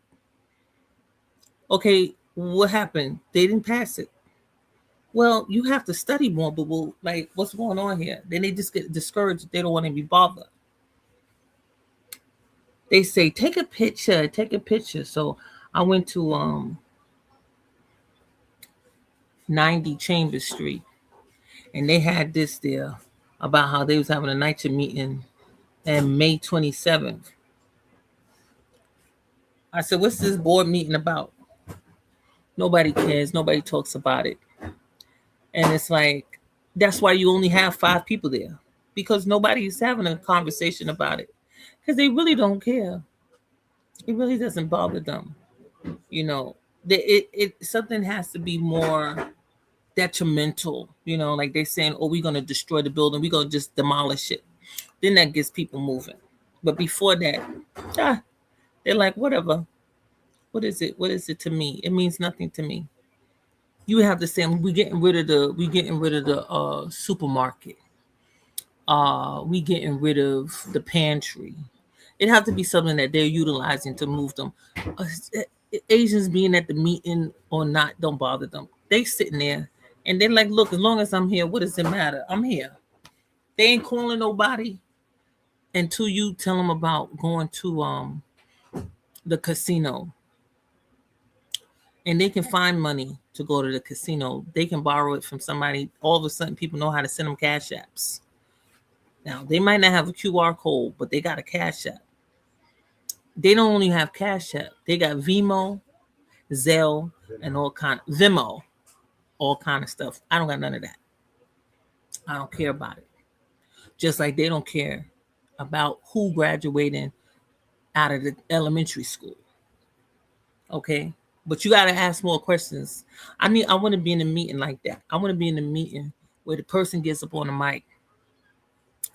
A: Okay, what happened? They didn't pass it. Well, you have to study more, but like, what's going on here? Then they just get discouraged. They don't want to be bothered. They say, take a picture, take a picture. So I went to 90 Chambers Street, and they had this there about how they was having a NYCHA meeting on May 27th. I said, what's this board meeting about? Nobody cares. Nobody talks about it. And it's like, that's why you only have 5 people there, because nobody's having a conversation about it, because they really don't care. It really doesn't bother them. You know, it something has to be more detrimental. You know, like they're saying, oh, we're gonna destroy the building, we're gonna just demolish it. Then that gets people moving. But before that, ah, they're like, whatever. What is it? What is it to me? It means nothing to me. You have the same. We getting rid of the supermarket. We getting rid of the pantry. It have to be something that they're utilizing to move them. Uh, Asians being at the meeting or not don't bother them. They sitting there and they're like, look, as long as I'm here, what does it matter? I'm here. They ain't calling nobody until you tell them about going to the casino, and they can find money to go to the casino. They can borrow it from somebody. All of a sudden, people know how to send them cash apps. Now they might not have a QR code, but they got a cash app. They don't only have cash app; they got Vimo, Zelle, and all kind Vimo, all kind of stuff. I don't got none of that. I don't care about it. Just like they don't care about who graduating out of the elementary school. Okay, but you got to ask more questions. I want to be in a meeting like that. I want to be in a meeting where the person gets up on the mic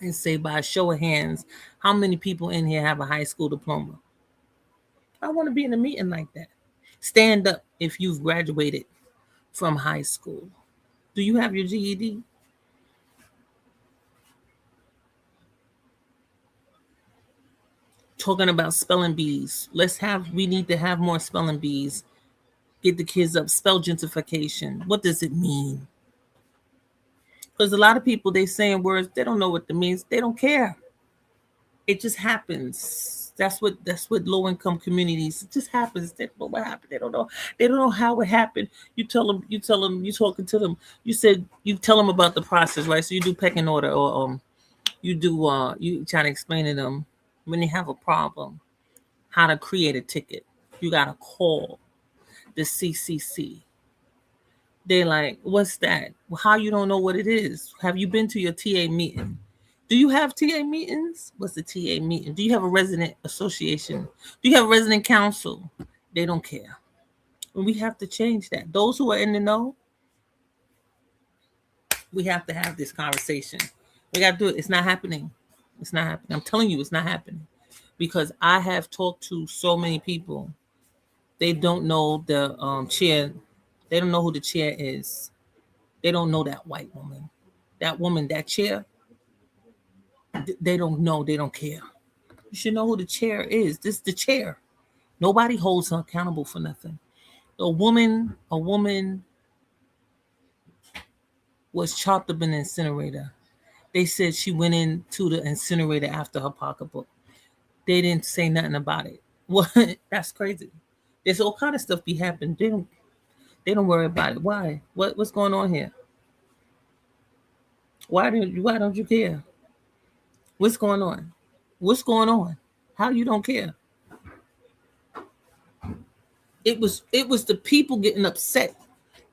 A: and say, by a show of hands, how many people in here have a high school diploma? I want to be in a meeting like that. Stand up if you've graduated from high school. Do you have your GED? Talking about spelling bees. We need to have more spelling bees. Get the kids up. Spell gentrification. What does it mean? Because a lot of people, they saying words, they don't know what it means. They don't care. It just happens. That's what low income communities. It just happens. They don't know what happened. They don't know. They don't know how it happened. You tell them. You tell them. You talking to them. You said you tell them about the process, right? So you do pecking order, or you do you try to explain to them when they have a problem how to create a ticket. You gotta call the CCC. They're like, what's that? Well, how you don't know what it is? Have you been to your TA meeting? Do you have TA meetings? What's the TA meeting? Do you have a resident association? Do you have a resident council? They don't care. And we have to change that. Those who are in the know, we have to have this conversation. We got to do it. It's not happening. It's not happening. I'm telling you, it's not happening. Because I have talked to so many people. They don't know the chair. They don't know who the chair is. They don't know that white woman. That woman, that chair, they don't know. They don't care. You should know who the chair is. This is the chair. Nobody holds her accountable for nothing. A woman was chopped up in an incinerator. They said she went into the incinerator after her pocketbook. They didn't say nothing about it. What? That's crazy. There's all kind of stuff be happening. They don't worry about it. Why? What's going on here? Why don't you care? What's going on? What's going on? How you don't care? It was the people getting upset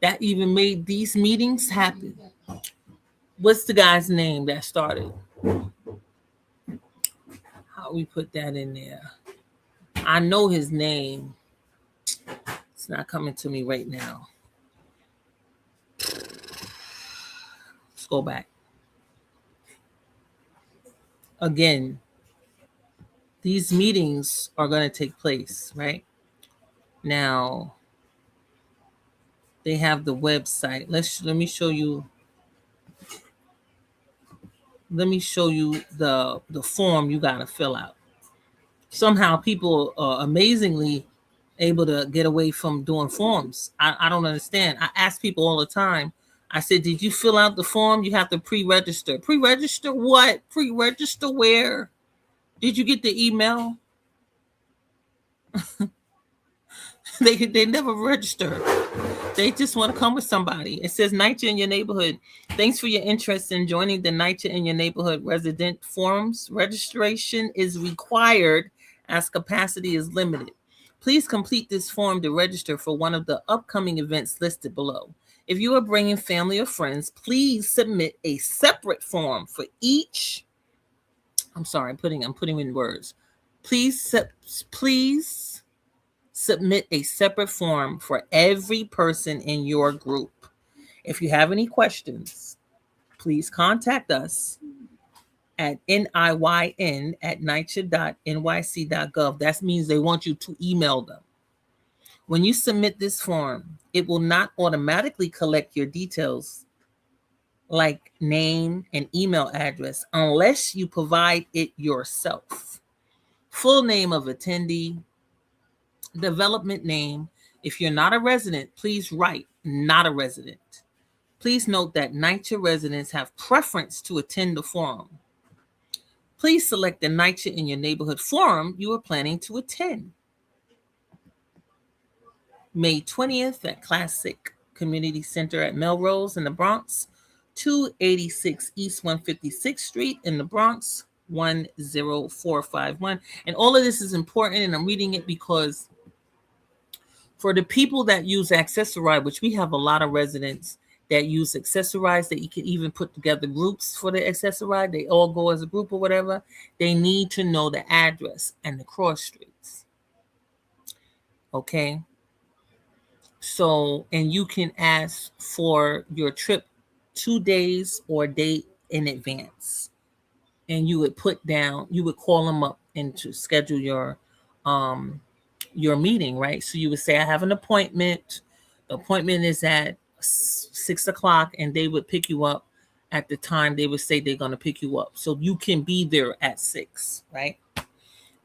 A: that even made these meetings happen. What's the guy's name that started? How we put that in there? I know his name. It's not coming to me right now. Let's go back. Again, these meetings are going to take place, right? Now, they have the website. Let me show you the form you got to fill out. Somehow people are amazingly able to get away from doing forms. I don't understand. I ask people all the time. I said, did you fill out the form? You have to pre-register. Pre-register what? Pre-register where? Did you get the email? They never register. They just want to come with somebody. It says NYCHA in your neighborhood. Thanks for your interest in joining the NYCHA in your neighborhood resident forums. Registration is required as capacity is limited. Please complete this form to register for one of the upcoming events listed below. If you are bringing family or friends, please submit a separate form for each. I'm sorry, I'm putting in words. Please submit a separate form for every person in your group. If you have any questions, please contact us at NIYN@NYCHA.NYC.gov. That means they want you to email them. When you submit this form, it will not automatically collect your details like name and email address unless you provide it yourself. Full name of attendee, development name. If you're not a resident, please write not a resident. Please note that NYCHA residents have preference to attend the forum. Please select the NYCHA in your neighborhood forum you are planning to attend. May 20th at Classic Community Center at Melrose in the Bronx, 286 East 156th Street in the Bronx, 10451. And all of this is important, and I'm reading it because for the people that use Accessorize, which we have a lot of residents that use Accessorize, that you can even put together groups for the Accessorize, they all go as a group or whatever, they need to know the address and the cross streets. Okay? So, and you can ask for your trip 2 days or a day in advance. And you would call them up and to schedule your meeting, right? So you would say, I have an appointment. The appointment is at 6:00, and they would pick you up at the time they would say they're going to pick you up. So you can be there at 6, right?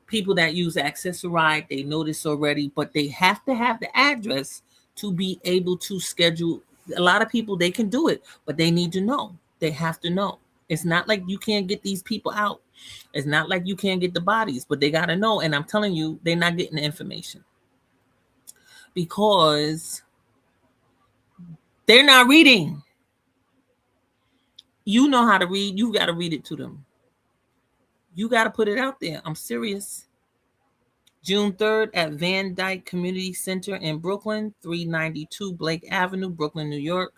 A: People that use Accessorize, they know this already, but they have to have the address to be able to schedule. A lot of people, they can do it, but they need to know. They have to know. It's not like you can't get these people out. It's not like you can't get the bodies, but they got to know. And I'm telling you, they're not getting the information because they're not reading. You know how to read. You got to read it to them. You got to put it out there. I'm serious. June 3rd at Van Dyke Community Center in Brooklyn, 392 Blake Avenue, Brooklyn, New York.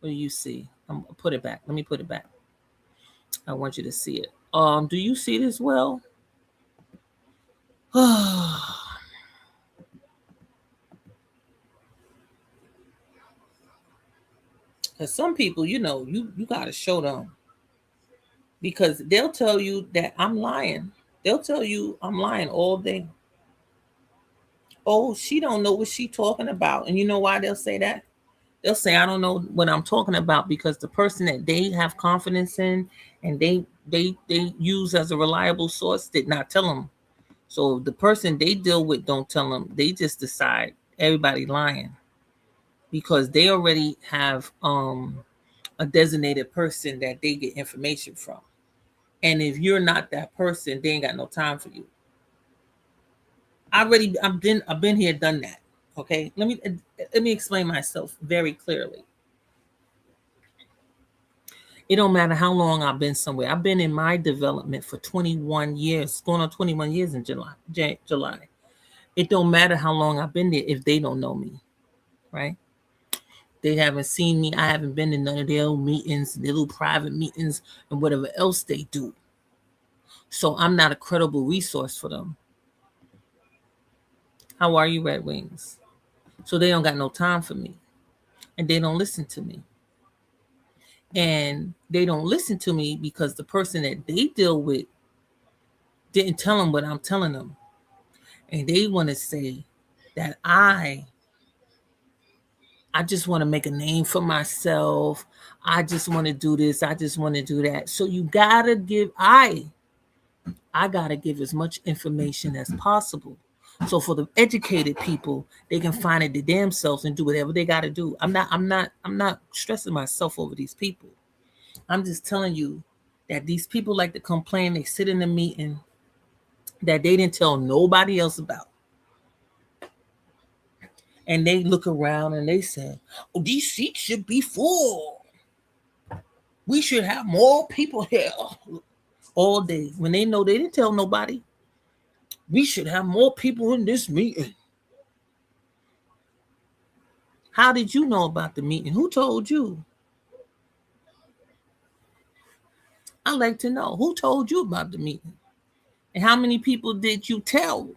A: What do you see? Put it back. Let me put it back. I want you to see it. Do you see this well? Because some people, you got to show them. Because they'll tell you that I'm lying. They'll tell you I'm lying all day. Oh, she don't know what she's talking about. And you know why they'll say that? They'll say, I don't know what I'm talking about, because the person that they have confidence in and they use as a reliable source did not tell them. So the person they deal with don't tell them. They just decide everybody lying because they already have a designated person that they get information from. And if you're not that person, they ain't got no time for you. I've been here, done that. Okay, let me explain myself very clearly. It don't matter how long I've been somewhere. I've been in my development for 21 years, going on 21 years in July. It don't matter how long I've been there if they don't know me, right? They haven't seen me. I haven't been in none of their little meetings, their little private meetings, and whatever else they do. So I'm not a credible resource for them. How are you, Red Wings? So they don't got no time for me, and they don't listen to me. And they don't listen to me because the person that they deal with didn't tell them what I'm telling them. And they want to say that I just want to make a name for myself. I just want to do this. I just want to do that. So you gotta give I gotta give as much information as possible. So for the educated people, they can find it their damn selves and do whatever they gotta do. I'm not stressing myself over these people. I'm just telling you that these people like to complain. They sit in a meeting that they didn't tell nobody else about. And they look around and they say, oh, these seats should be full. We should have more people here all day. When they know they didn't tell nobody, we should have more people in this meeting. How did you know about the meeting? Who told you? I'd like to know who told you about the meeting, and how many people did you tell?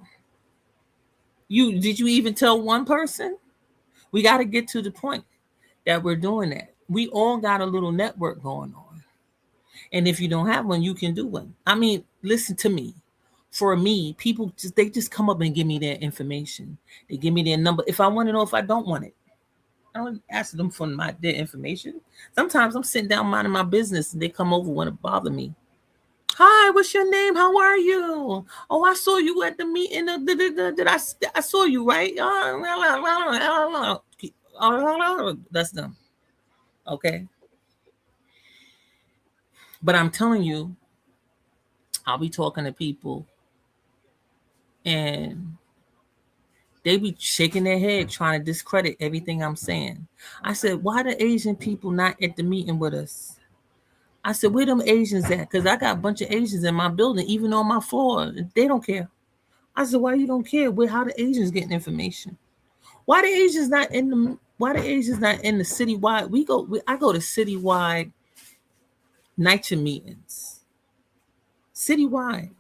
A: Did you even tell one person? We got to get to the point that we're doing that. We all got a little network going on, and if you don't have one, you can do one. I mean, listen to me. For me, people just come up and give me their information. They give me their number. If I want to know, if I don't want it, I don't ask them for their information. Sometimes I'm sitting down minding my business and they come over want to bother me. Hi, what's your name? How are you? Oh, I saw you at the meeting. Did I saw you, right? That's them. Okay. But I'm telling you, I'll be talking to people and they be shaking their head trying to discredit everything I'm saying. I said, why the Asian people not at the meeting with us? I said, where them Asians at? Because I got a bunch of Asians in my building, even on my floor. They don't care. I said, why you don't care? How the Asians getting information? Why the Asians not in the citywide? I go to citywide NYCHA meetings. Citywide.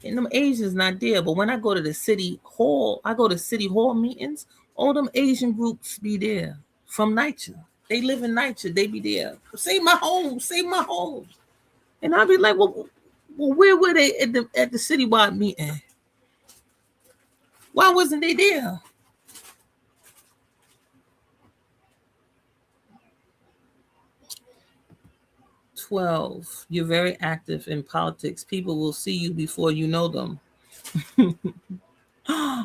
A: And them Asians not there. But when I go to the city hall, I go to city hall meetings, all them Asian groups be there from NYCHA. They live in NYCHA, they be there. Save my home, save my home. And I'll be like, well, where were they at the citywide meeting? Why wasn't they there? "12. You're very active in politics. People will see you before you know them."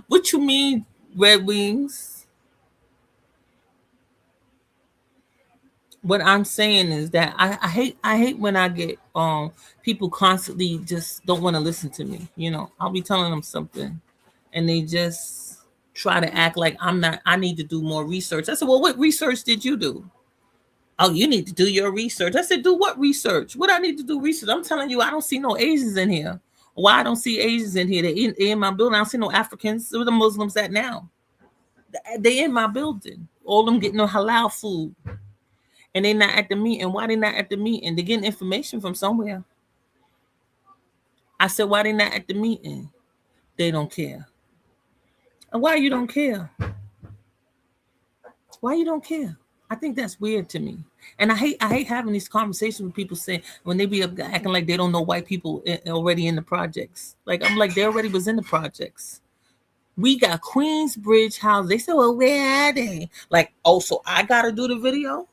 A: What you mean, Red Wings? What I'm saying is that I hate when I get people constantly just don't want to listen to me. I'll be telling them something and they just try to act like I need to do more research. I said, well, what research did you do? Oh, you need to do your research. I said, do what research? What I need to do research? I'm telling you, I don't see no Asians in here. Why I don't see Asians in here? They in my building. I don't see no Africans. Where the Muslims at now? They in my building. All them getting no halal food. And they not at the meeting. Why they not at the meeting? They getting information from somewhere. I said, why they not at the meeting? They don't care. And why you don't care? Why you don't care? I think that's weird to me. And I hate having these conversations with people saying when they be acting like they don't know white people already in the projects. Like I'm like they already was in the projects. We got Queensbridge houses. They said, well, where are they? Like, oh, so I gotta do the video?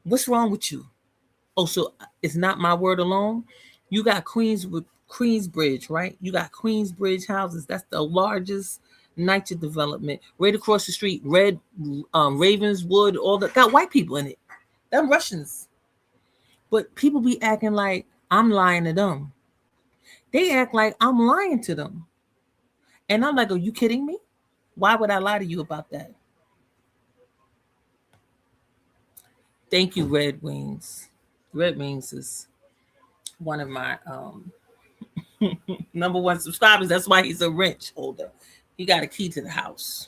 A: What's wrong with you? Oh, so it's not my word alone. You got Queensbridge, right? You got Queensbridge houses. That's the largest NYCHA development. Right across the street, Ravenswood, all that got white people in it. Them Russians. But people be acting like I'm lying to them. They act like I'm lying to them. And I'm like, are you kidding me? Why would I lie to you about that? Thank you, Red Wings. Red Wings is one of my number one subscribers. That's why he's a wrench holder. He got a key to the house.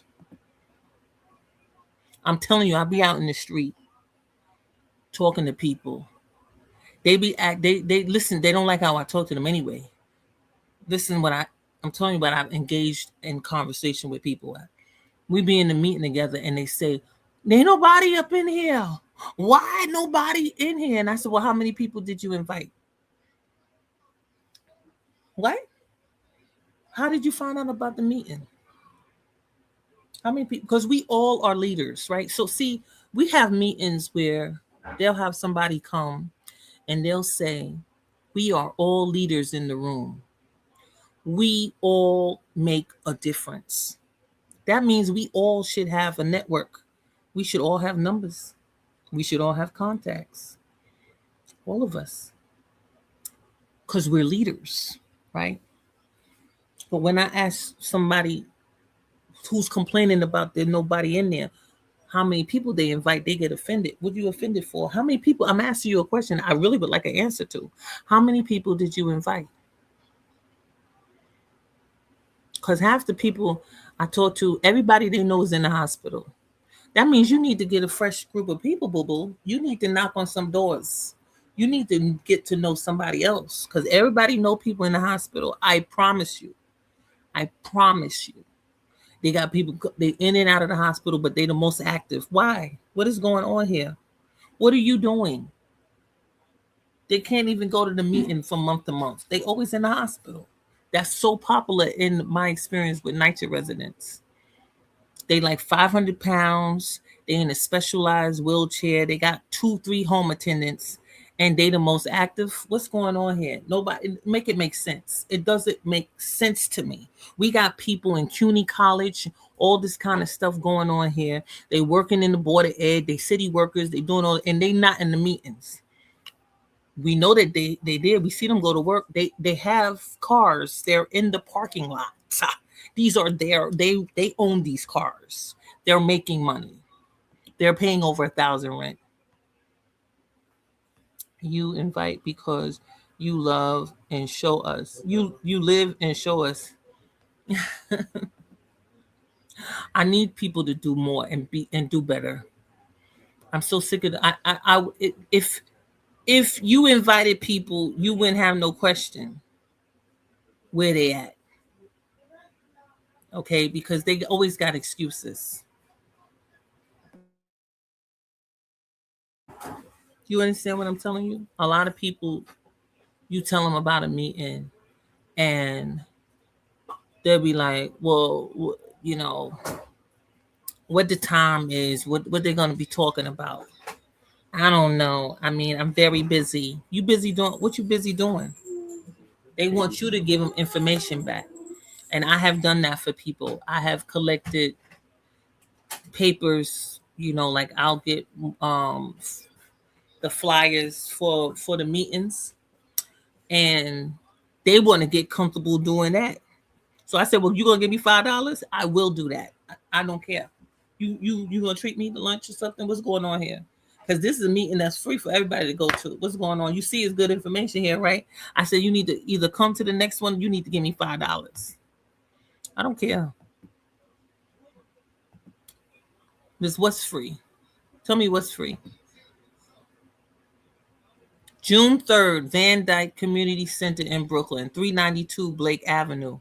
A: I'm telling you, I'll be out in the street talking to people. They listen, they don't like how I talk to them anyway. Listen I'm telling you what I've engaged in conversation with people at. We be in the meeting together and they say, there ain't nobody up in here. Why nobody in here? And I said, well, how many people did you invite? What? How did you find out about the meeting? How many people? Because we all are leaders, right? So see, we have meetings where they'll have somebody come and they'll say, we are all leaders in the room. We all make a difference. That means we all should have a network. We should all have numbers. We should all have contacts. All of us. Because we're leaders, right? But when I ask somebody who's complaining about there's nobody in there, how many people they invite, they get offended. What are you offended for? How many people? I'm asking you a question I really would like an answer to. How many people did you invite? Because half the people I talk to, everybody they know is in the hospital. That means you need to get a fresh group of people, boo-boo. You need to knock on some doors. You need to get to know somebody else. Because everybody know people in the hospital. I promise you. I promise you. They got people, they in and out of the hospital, but they the most active. Why? What is going on here? What are you doing? They can't even go to the meeting from month to month. They always in the hospital. That's so popular in my experience with NYCHA residents. They like 500 pounds. They in a specialized wheelchair. They got 2-3 home attendants, and they the most active. What's going on here? Nobody make it make sense. It doesn't make sense to me. We got people in CUNY College, all this kind of stuff going on here. They working in the board of ed. They city workers. They doing all, and they not in the meetings. We know that they did. We see them go to work. They have cars. They're in the parking lot. These are they own these cars. They're making money. They're paying over 1,000 rent. You invite because you love and show us. You live and show us. I need people to do more and do better. I'm so sick of if you invited people, you wouldn't have no question where they at. Okay, because they always got excuses. You understand what I'm telling you? A lot of people, you tell them about a meeting and they'll be like, well, you know, what the time is, what they're going to be talking about. I don't know. I mean, I'm very busy. You busy doing what you busy doing? They want you to give them information back. And I have done that for people. I have collected papers, like I'll get the flyers for the meetings, and they want to get comfortable doing that. So I said, well, you gonna give me $5? I will do that. I don't care. You gonna treat me to lunch or something? What's going on here? Because this is a meeting that's free for everybody to go to. What's going on? You see, it's good information here, right? I said you need to either come to the next one. You need to give me $5. I don't care. This what's free? Tell me what's free. June 3rd, Van Dyke Community Center in Brooklyn, 392 Blake Avenue,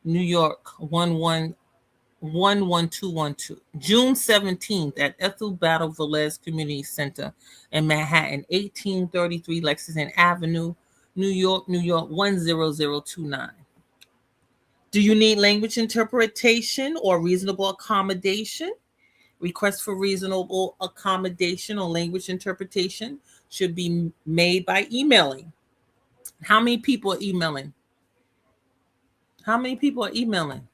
A: New York, 11212. June 17th at Ethel Battle Velez Community Center in Manhattan, 1833 Lexington Avenue, New York, 10029. Do you need language interpretation or reasonable accommodation? Request for reasonable accommodation or language interpretation should be made by emailing. How many people are emailing? How many people are emailing?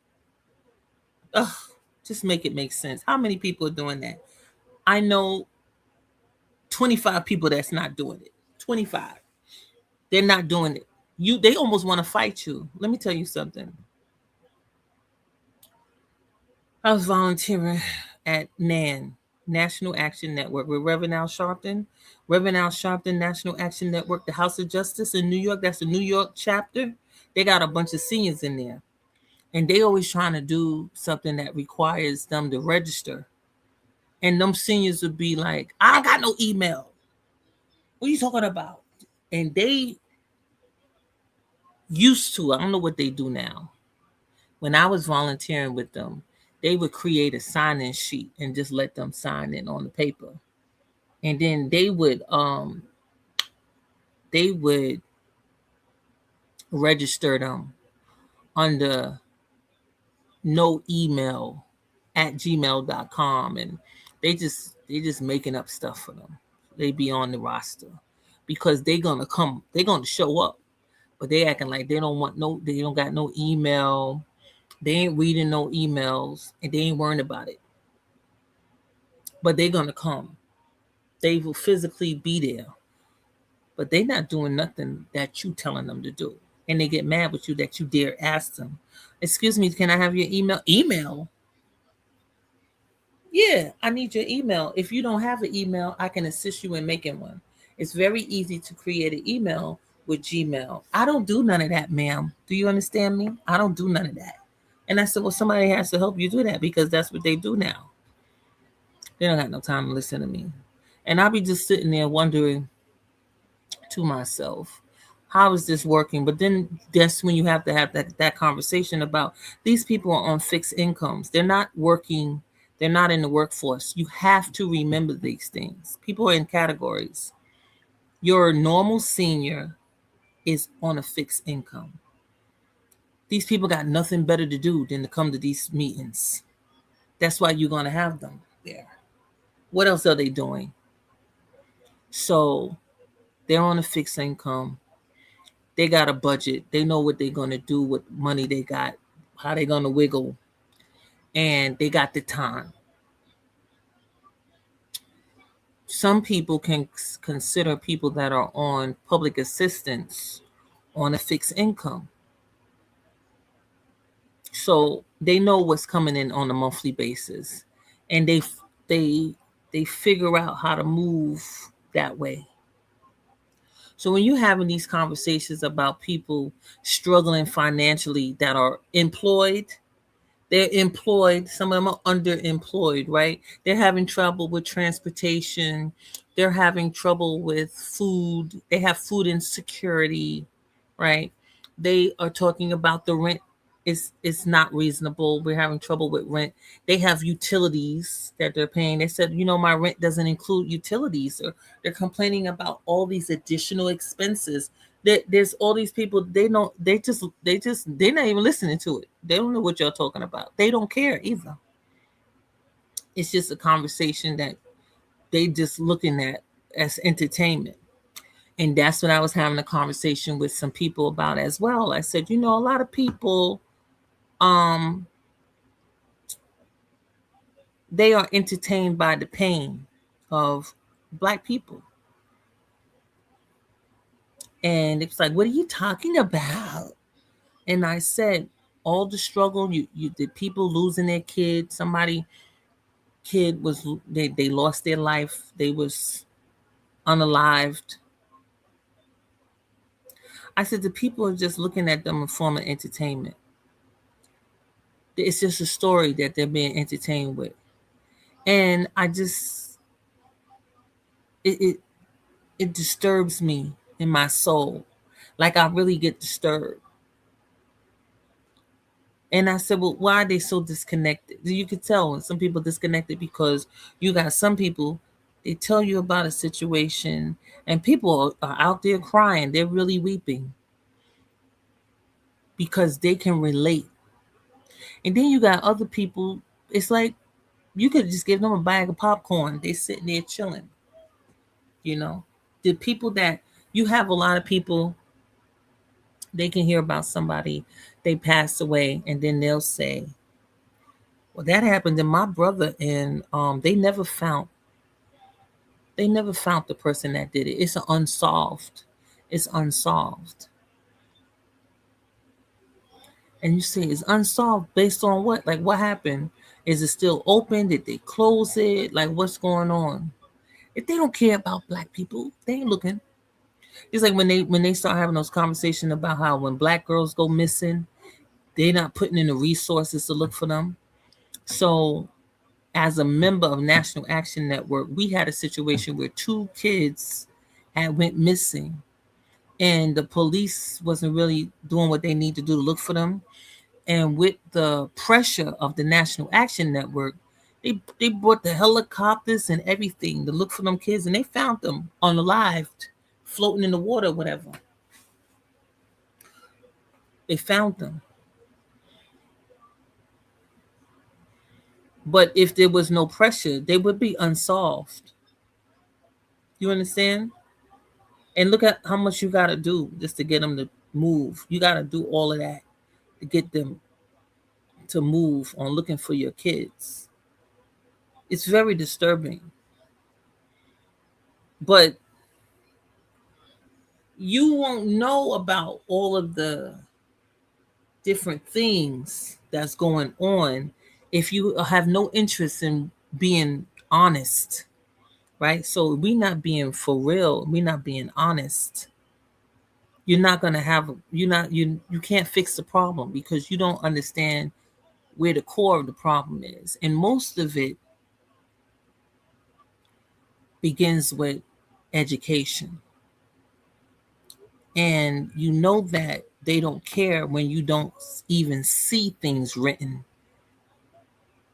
A: Ugh, just make it make sense. How many people are doing that? I know 25 people that's not doing it. 25. They're not doing it. They almost want to fight you. Let me tell you something. I was volunteering at NAN, National Action Network, with Reverend Al Sharpton. Reverend Al Sharpton, National Action Network, the House of Justice in New York. That's the New York chapter. They got a bunch of seniors in there. And they always trying to do something that requires them to register. And them seniors would be like, I don't got no email. What are you talking about? And they used to, I don't know what they do now. When I was volunteering with them, they would create a sign-in sheet and just let them sign in on the paper. And then they would register them under no email at gmail.com, and they just making up stuff for them. They be on the roster because they're gonna show up, but they acting like they don't got no email. They ain't reading no emails and they ain't worrying about it. But they're gonna come. They will physically be there. But they not doing nothing that you telling them to do. And they get mad with you that you dare ask them. Excuse me, can I have your email? Email? Yeah, I need your email. If you don't have an email, I can assist you in making one. It's very easy to create an email with Gmail. I don't do none of that, ma'am. Do you understand me? I don't do none of that. And I said, well, somebody has to help you do that because that's what they do now. They don't got no time to listen to me. And I'll be just sitting there wondering to myself, how is this working? But then that's when you have to have that conversation about these people are on fixed incomes. They're not working, they're not in the workforce. You have to remember these things. People are in categories. Your normal senior is on a fixed income. These people got nothing better to do than to come to these meetings. That's why you're going to have them there. What else are they doing? So they're on a fixed income. They got a budget. They know what they're going to do with money they got, how they're going to wiggle, and they got the time. Some people can consider people that are on public assistance on a fixed income. So they know what's coming in on a monthly basis, and they they figure out how to move that way. So when you're having these conversations about people struggling financially that are employed, they're employed, some of them are underemployed, right? They're having trouble with transportation, they're having trouble with food, they have food insecurity, right? They are talking about the rent is not reasonable. We're having trouble with rent. They have utilities that they're paying. They said, my rent doesn't include utilities, or they're complaining about all these additional expenses. There's all these people, they're not even listening to it. They don't know what you're talking about. They don't care either. It's just a conversation that they just looking at as entertainment. And that's what I was having a conversation with some people about as well. I said, a lot of people, they are entertained by the pain of Black people. And it's like, what are you talking about? And I said, all the struggle, you the people losing their kid, somebody kid was they lost their life, they was unalived. I said the people are just looking at them in form of entertainment. It's just a story that they're being entertained with. And I just it disturbs me in my soul. Like I really get disturbed. And I said, well, why are they so disconnected? You could tell when some people disconnected because you got some people, they tell you about a situation and people are out there crying. They're really weeping because they can relate. And then you got other people, it's like you could just give them a bag of popcorn. They sitting there chilling, you know. The people that you have a lot of people, they can hear about somebody, they passed away, and then they'll say, well, that happened to my brother, and they never found the person that did it. It's unsolved. It's unsolved. And you say it's unsolved based on what? Like what happened? Is it still open? Did they close it? Like, what's going on? If they don't care about black people, they ain't looking. It's like when they start having those conversations about how when black girls go missing, they're not putting in the resources to look for them. So as a member of National Action Network, we had a situation where two kids had went missing, and the police wasn't really doing what they need to do to look for them. And with the pressure of the National Action Network, they brought the helicopters and everything to look for them kids, and they found them unalived, floating in the water, whatever. They found them. But if there was no pressure, they would be unsolved. You understand? And look at how much you got to do just to get them to move. You got to do all of that to get them to move on looking for your kids. It's very disturbing. But you won't know about all of the different things that's going on if you have no interest in being honest, right? So we not being for real, we not being honest. You're not going to have you can't fix the problem because you don't understand where the core of the problem is. And most of it begins with education. And you know that they don't care when you don't even see things written.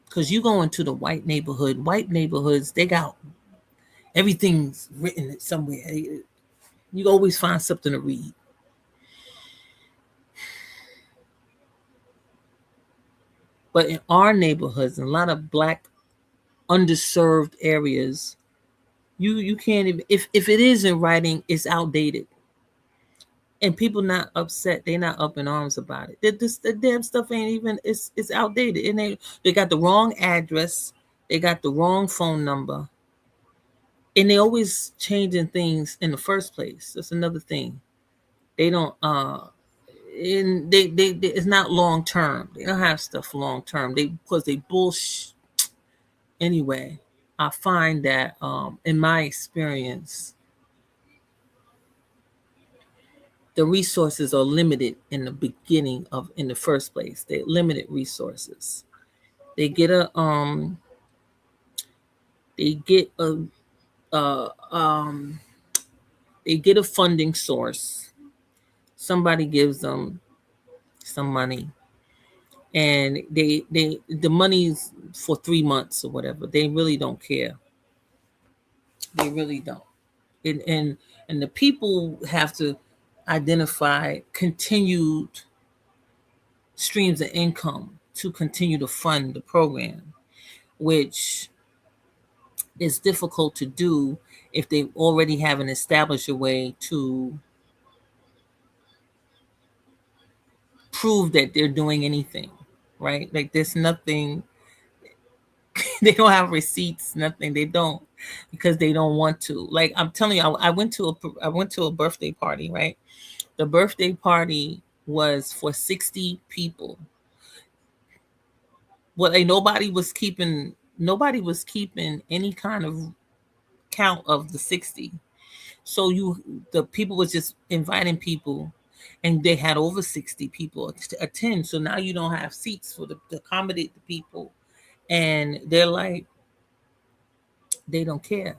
A: Because you go into the white neighborhoods, they got everything's written somewhere. You always find something to read. But in our neighborhoods, in a lot of black underserved areas, you can't even if it is in writing, it's outdated. And people not upset, they not up in arms about it. The damn stuff ain't even it's outdated. And they got the wrong address, they got the wrong phone number, and they always changing things in the first place. That's another thing. They don't and they it's not long term. They don't have stuff long term. They because they bullshit anyway. I find that in my experience, the resources are limited in the beginning of in the first place. They're limited resources. They get a they get a uh, um they get a funding source. Somebody gives them some money, and they the money's for 3 months or whatever. They really don't care. They really don't. And the people have to identify continued streams of income to continue to fund the program, which is difficult to do if they already haven't established a way to prove that they're doing anything, right? Like there's nothing, they don't have receipts, nothing. They don't because they don't want to. Like I'm telling you, I went to a birthday party, right? The birthday party was for 60 people. Well, like nobody was keeping any kind of count of the 60. So the people was just inviting people, and they had over 60 people to attend. So now you don't have seats for to accommodate the people, and they're like they don't care.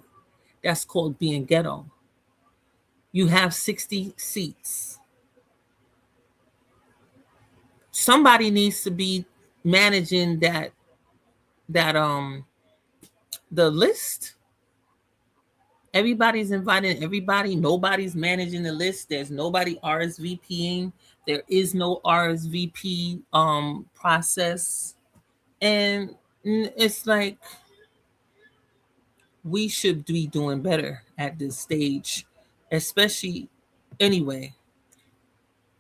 A: That's called being ghetto. You have 60 seats. Somebody needs to be managing that the list. Everybody's inviting everybody. Nobody's managing the list. There's nobody RSVPing. There is no RSVP process. And it's like we should be doing better at this stage, especially anyway.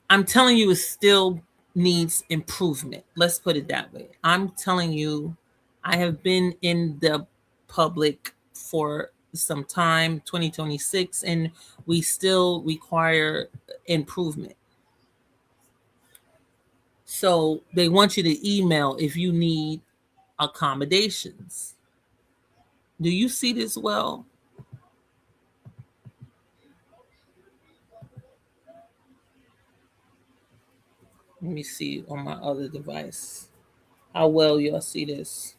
A: I'm telling you, it still needs improvement. Let's put it that way. I'm telling you, I have been in the public for some time, 2026, and we still require improvement. So they want you to email if you need accommodations. Do you see this well? Let me see on my other device how well y'all see this.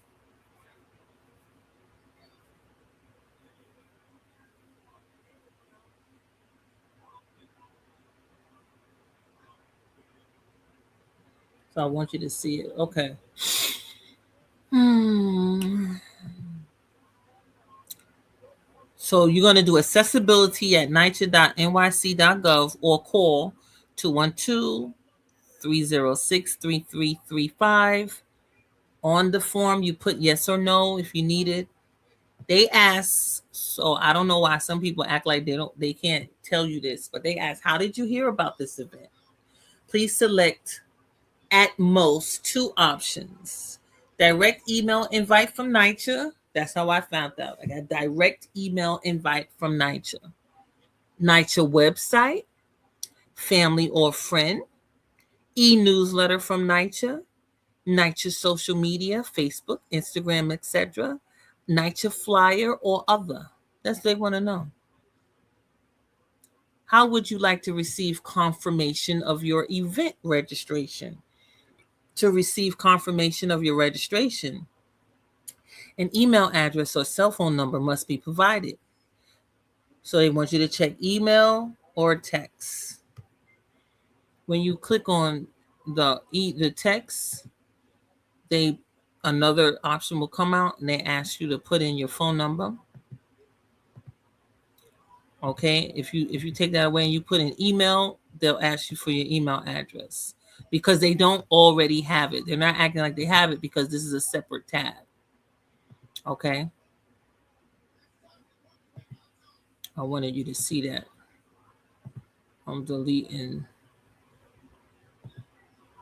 A: So I want you to see it. Okay. So you're going to do accessibility at NYCHA.nyc.gov or call 212-306-3335. On the form, you put yes or no if you need it. They ask, so I don't know why some people act like they can't tell you this, but they ask, how did you hear about this event? Please select at most two options. Direct email invite from NYCHA. That's how I found out. I got direct email invite from NYCHA. NYCHA website, family or friend, e-newsletter from NYCHA, NYCHA social media, Facebook, Instagram, etc., NYCHA flyer or other. That's what they want to know. How would you like to receive confirmation of your event registration? To receive confirmation of your registration, an email address or cell phone number must be provided. So they want you to check email or text. When you click on the text, another option will come out and they ask you to put in your phone number. Okay, if you take that away and you put in email, they'll ask you for your email address because they don't already have it. They're not acting like they have it because this is a separate tab. Okay, I wanted you to see that. I'm deleting.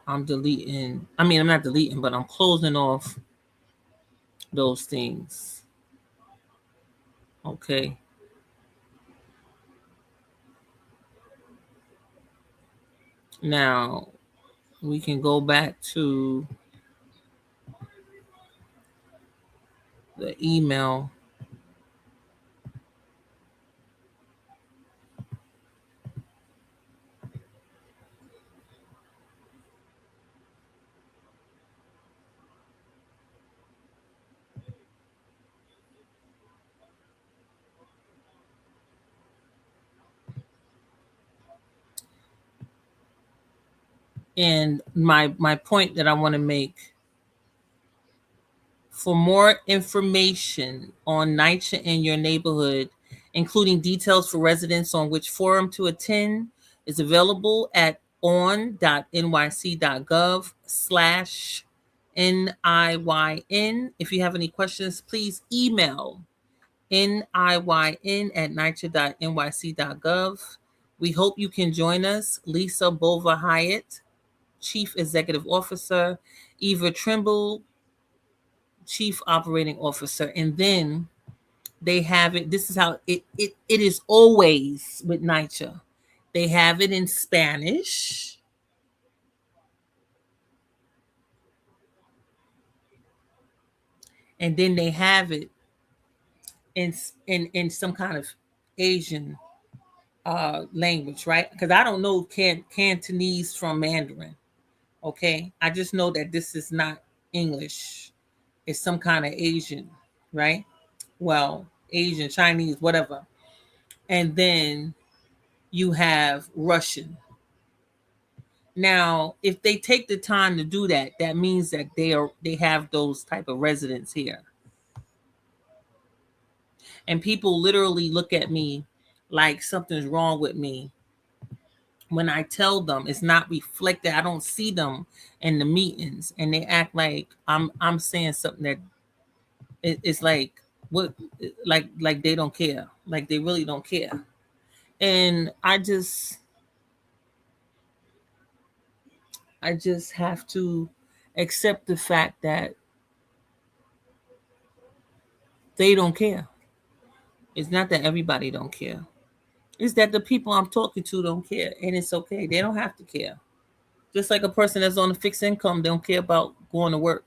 A: I'm not deleting, but I'm closing off those things. Okay. Now we can go back to the email. And my point that I want to make, for more information on NYCHA in your neighborhood, including details for residents on which forum to attend, is available at on.nyc.gov/NIYN. If you have any questions, please email NIYN@NYCHA.nyc.gov. We hope you can join us. Lisa Bova Hyatt, Chief Executive Officer, Eva Trimble, Chief Operating Officer. And then they have it. This is how it is always with NYCHA. They have it in Spanish. And then they have it in some kind of Asian language, right? Because I don't know Cantonese from Mandarin. Okay, I just know that this is not English. It's some kind of Asian, right? Well, Asian, Chinese, whatever. And then you have Russian. Now, if they take the time to do that, that means that they have those type of residents here. And people literally look at me like something's wrong with me when I tell them it's not reflected. I don't see them in the meetings, and they act like I'm saying something that it's like what like they don't care, like they really don't care. And I just have to accept the fact that they don't care. It's not that everybody don't care. It's that the people I'm talking to don't care, and it's okay. They don't have to care. Just like a person that's on a fixed income, they don't care about going to work.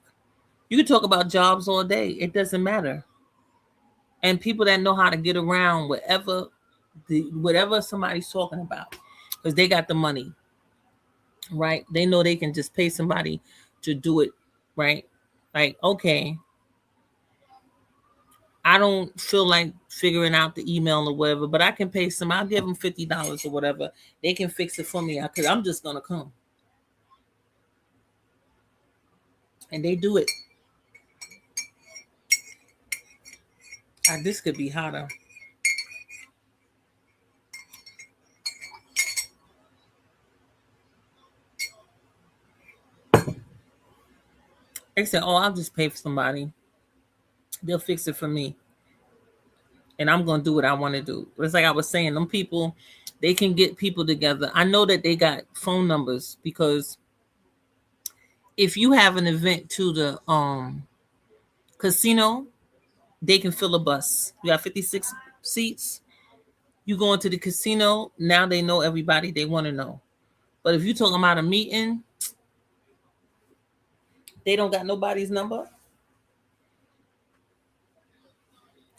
A: You can talk about jobs all day. It doesn't matter. And people that know how to get around whatever somebody's talking about, because they got the money, right? They know they can just pay somebody to do it, right? Like, okay, I don't feel like figuring out the email or whatever, but I can pay some. I'll give them $50 or whatever. They can fix it for me because I'm just gonna come, and they do it. This could be hotter. They said, "Oh, I'll just pay for somebody. They'll fix it for me, and I'm gonna do what I want to do." It's like I was saying, them people, they can get people together. I know that they got phone numbers because if you have an event to the casino, they can fill a bus. You got 56 seats. You go into the casino, now they know everybody they want to know. But if you talking about a meeting, they don't got nobody's number.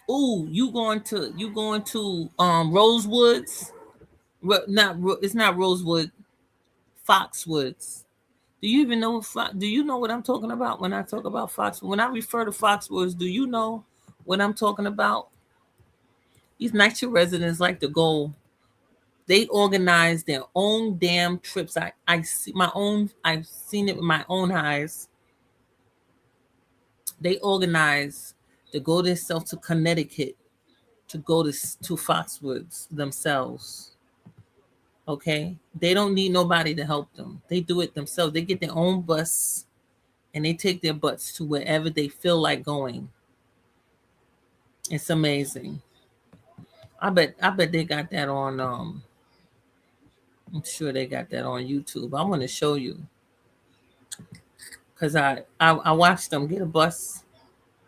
A: Ooh, you going to Rosewoods? Not it's not Rosewood, Foxwoods. Do you even know do you know what I'm talking about when I talk about Fox? When I refer to Foxwoods, do you know what I'm talking about? These NYCHA residents like to go. They organize their own damn trips. I see my own. I've seen it with my own eyes. They organize to go themselves to Connecticut to go to Foxwoods themselves. Okay, they don't need nobody to help them. They do it themselves. They get their own bus and they take their butts to wherever they feel like going. It's amazing. I bet they got that on I'm sure they got that on YouTube. I want to show you because I watched them get a bus.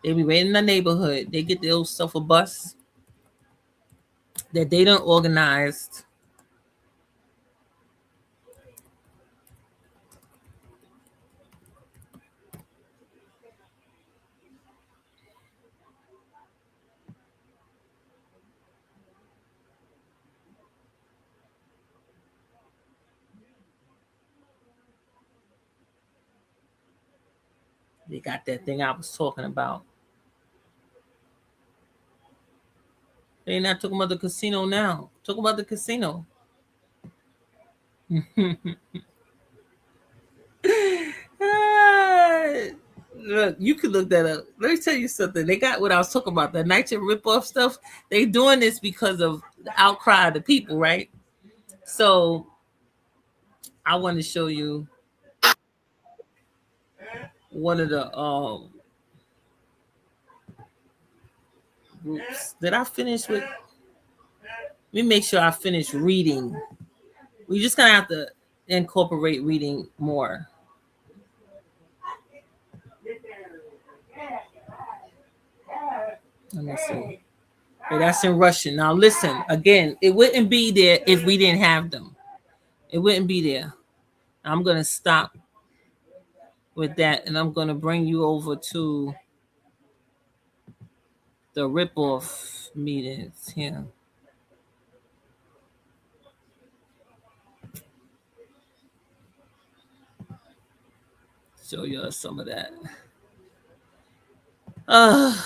A: They be right in the neighborhood. They get their old stuff a bus that they done organized. They got that thing I was talking about. They not talking about the casino now. Talk about the casino. Look, you can look that up. Let me tell you something. They got what I was talking about, the NYCHA ripoff stuff. They doing this because of the outcry of the people, right? So I want to show you one of the groups. Did I finish with? Let me make sure I finish reading. We just gonna have to incorporate reading more. Let me see. Okay, that's in Russian. Now listen again. It wouldn't be there if we didn't have them. It wouldn't be there. I'm gonna stop with that, and I'm gonna bring you over to the ripoff meetings here. Show you some of that. Uh,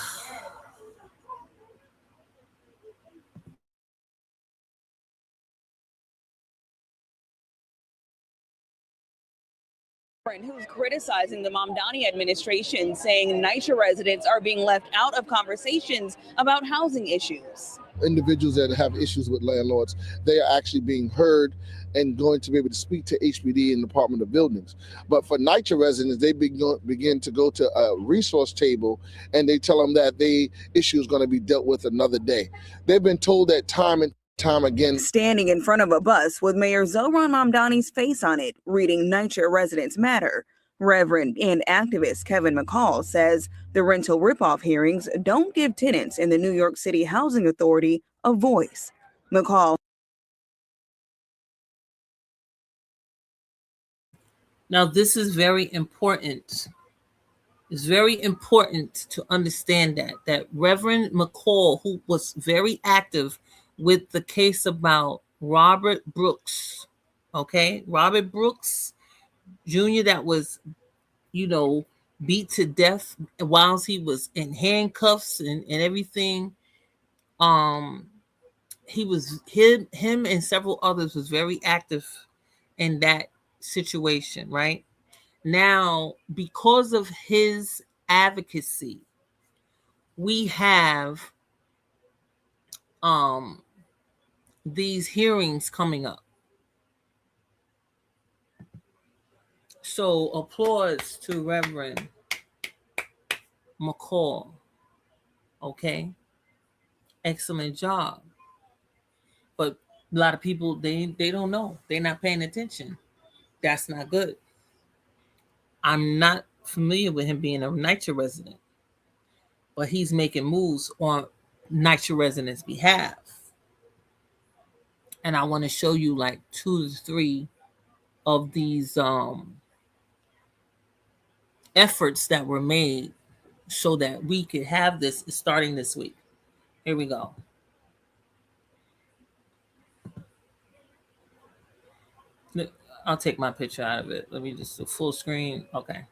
C: who's criticizing the Mamdani administration, saying NYCHA residents are being left out of conversations about housing issues.
D: Individuals that have issues with landlords, they are actually being heard and going to be able to speak to HPD and Department of Buildings. But for NYCHA residents, they begin to go to a resource table and they tell them that the issue is going to be dealt with another day. They've been told that time and time again.
C: Standing in front of a bus with Mayor Zohran Mamdani's face on it, reading NYCHA Residents Matter, Reverend and activist Kevin McCall says the rental ripoff hearings don't give tenants in the New York City Housing Authority a voice. McCall.
A: Now, this is very important. It's very important to understand that Reverend McCall, who was very active with the case about Robert Brooks, okay, Robert Brooks Jr., that was, beat to death whilst he was in handcuffs and everything. He was him and several others was very active in that situation, right? Now, because of his advocacy, we have these hearings coming up. So applause to Reverend McCall. Okay. Excellent job. But a lot of people, they don't know. They're not paying attention. That's not good. I'm not familiar with him being a NYCHA resident, but he's making moves on NYCHA residents' behalf. And I want to show you like 2 to 3 of these efforts that were made so that we could have this starting this week. Here we go. I'll take my picture out of it. Let me just do full screen. Okay.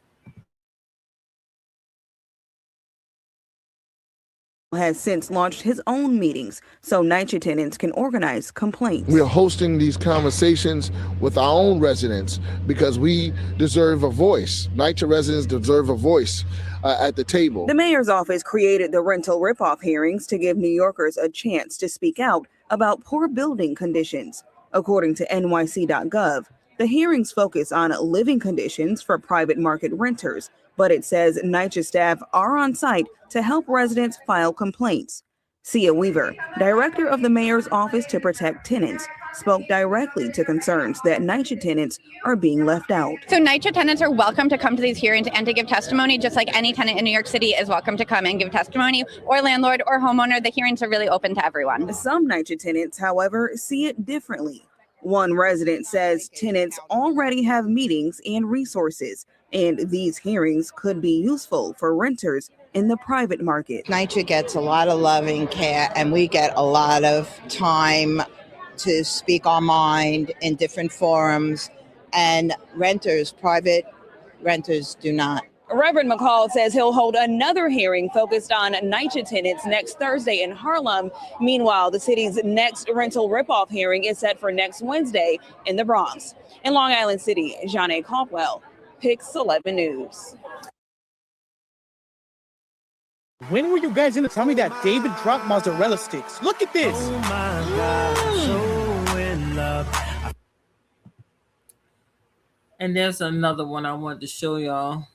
C: Has since launched his own meetings so NYCHA tenants can organize complaints.
D: We are hosting these conversations with our own residents because we deserve a voice. NYCHA residents deserve a voice at the table.
C: The mayor's office created the rental ripoff hearings to give New Yorkers a chance to speak out about poor building conditions. According to NYC.gov, the hearings focus on living conditions for private market renters, but it says NYCHA staff are on site to help residents file complaints. Sia Weaver, director of the mayor's office to protect tenants, spoke directly to concerns that NYCHA tenants are being left out.
E: So NYCHA tenants are welcome to come to these hearings and to give testimony, just like any tenant in New York City is welcome to come and give testimony, or landlord or homeowner. The hearings are really open to everyone.
C: Some NYCHA tenants, however, see it differently. One resident says tenants already have meetings and resources, and these hearings could be useful for renters in the private market.
F: NYCHA gets a lot of loving care, and we get a lot of time to speak our mind in different forums, and private renters do not.
C: Reverend McCall says he'll hold another hearing focused on NYCHA tenants next Thursday in Harlem. Meanwhile, the city's next rental ripoff hearing is set for next Wednesday in the Bronx. In Long Island City, Janae Caldwell, Pix 11 News.
G: When were you guys going to tell me that David dropped mozzarella sticks? Look at this. Oh my God, so in love.
A: And there's another one I wanted to show y'all.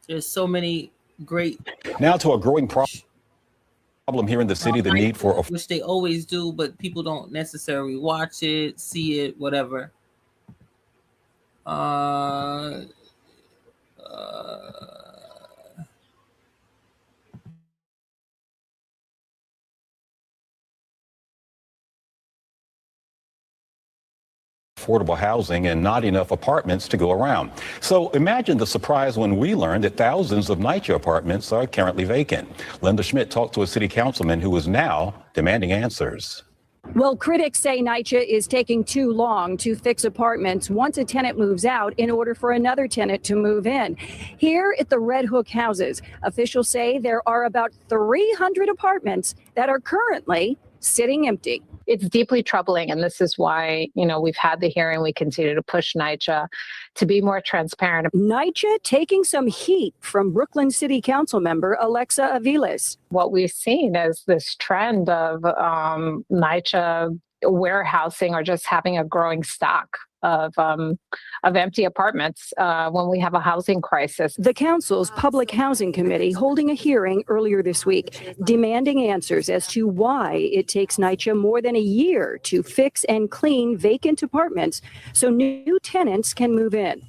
A: There's so many great.
H: Now to a growing problem here in the city, the need for,
A: which they always do, but people don't necessarily watch it, see it, whatever.
H: affordable housing and not enough apartments to go around. So imagine the surprise when we learned that thousands of NYCHA apartments are currently vacant. Linda Schmidt talked to a city councilman who is now demanding answers.
I: Well, critics say NYCHA is taking too long to fix apartments once a tenant moves out in order for another tenant to move in. Here at the Red Hook houses, officials say there are about 300 apartments that are currently sitting empty.
J: It's deeply troubling, and this is why, we've had the hearing. We continue to push NYCHA to be more transparent.
I: NYCHA taking some heat from Brooklyn City Council member Alexa Aviles.
J: What we've seen is this trend of NYCHA warehousing or just having a growing stock of empty apartments when we have a housing crisis.
I: The council's Public Housing Committee holding a hearing earlier this week, demanding answers as to why it takes NYCHA more than a year to fix and clean vacant apartments so new tenants can move in.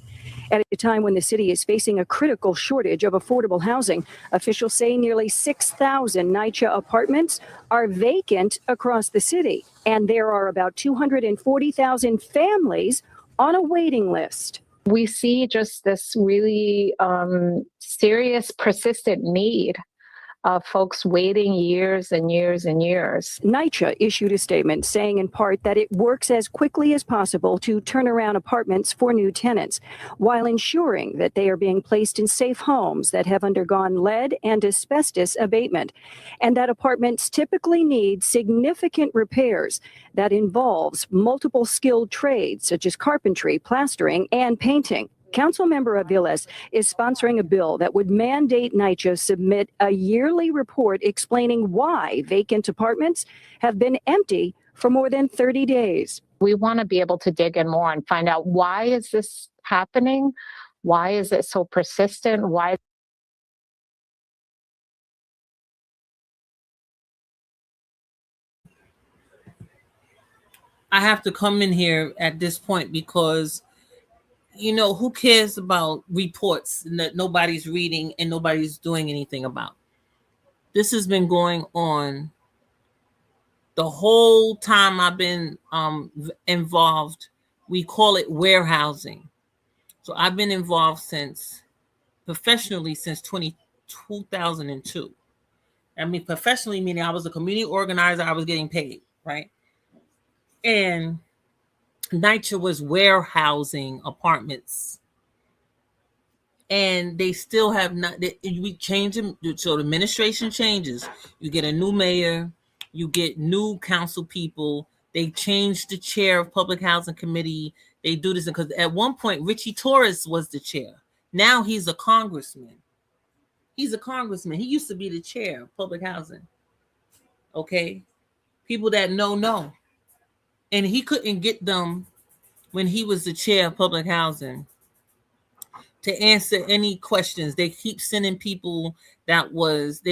I: At a time when the city is facing a critical shortage of affordable housing, officials say nearly 6,000 NYCHA apartments are vacant across the city, and there are about 240,000 families on a waiting list.
J: We see just this really serious, persistent need of folks waiting years and years and years.
I: NYCHA issued a statement saying in part that it works as quickly as possible to turn around apartments for new tenants, while ensuring that they are being placed in safe homes that have undergone lead and asbestos abatement, and that apartments typically need significant repairs that involves multiple skilled trades such as carpentry, plastering, and painting. Councilmember Aviles is sponsoring a bill that would mandate NYCHA submit a yearly report explaining why vacant apartments have been empty for more than 30 days.
J: We want to be able to dig in more and find out, why is this happening? Why is it so persistent? Why?
A: I have to come in here at this point because, you know, who cares about reports that nobody's reading and nobody's doing anything about? This has been going on the whole time I've been involved. We call it warehousing. So I've been involved professionally since 2002. I mean, professionally meaning I was a community organizer. I was getting paid, right? And NYCHA was warehousing apartments. And they still have not, we change them. So the administration changes. You get a new mayor, you get new council people. They change the chair of public housing committee. They do this because at one point, Richie Torres was the chair. Now he's a congressman. He's a congressman. He used to be the chair of public housing. Okay. People that know. And he couldn't get them when he was the chair of public housing to answer any questions. They keep sending people they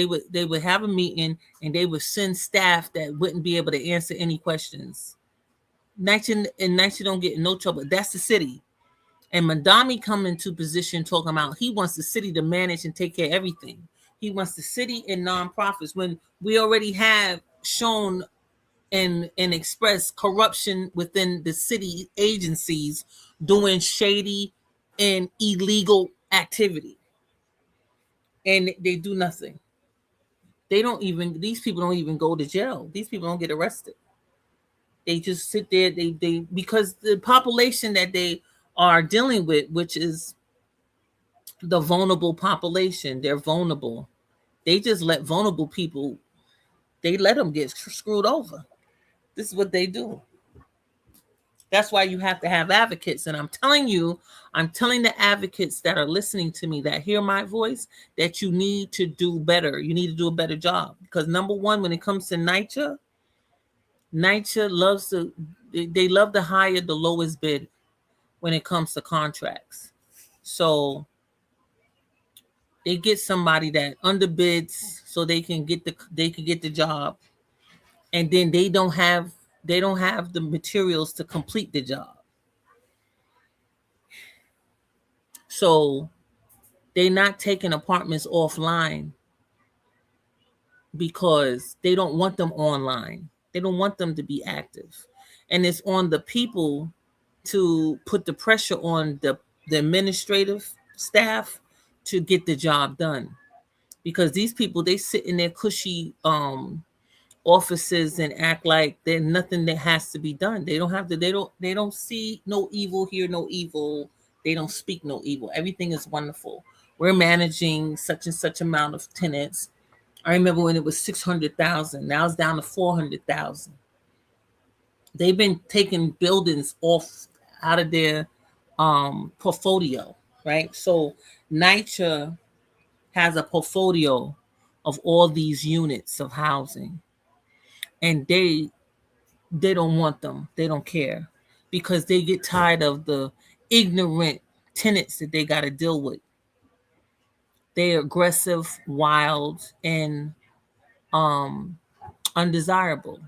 A: would have a meeting and they would send staff that wouldn't be able to answer any questions. NYCHA don't get in no trouble. That's the city. And Mandami come into position talking about he wants the city to manage and take care of everything. He wants the city and nonprofits when we already have shown and expressed corruption within the city agencies doing shady and illegal activity. And they do nothing. These people don't even go to jail. These people don't get arrested. They just sit there. They because the population that they are dealing with, which is the vulnerable population, they're vulnerable. They just let vulnerable people, they let them get screwed over. This is what they do. That's why you have to have advocates. And I'm telling the advocates that are listening to me, that hear my voice, that you need to do better. You need to do a better job. Because number one, when it comes to NYCHA they love to hire the lowest bid when it comes to contracts. So they get somebody that underbids so they can get the job. And then they don't have the materials to complete the job. So they're not taking apartments offline because they don't want them online. They don't want them to be active. And it's on the people to put the pressure on the administrative staff to get the job done. Because these people, they sit in their cushy offices and act like there's nothing that has to be done. They don't see no evil, hear no evil. They don't speak no evil. Everything is wonderful. We're managing such and such amount of tenants. I remember when it was 600,000. Now it's down to 400,000. They've been taking buildings out of their portfolio, right? So NYCHA has a portfolio of all these units of housing. And they don't want them. They don't care because they get tired of the ignorant tenants that they got to deal with. They're aggressive, wild, and undesirable.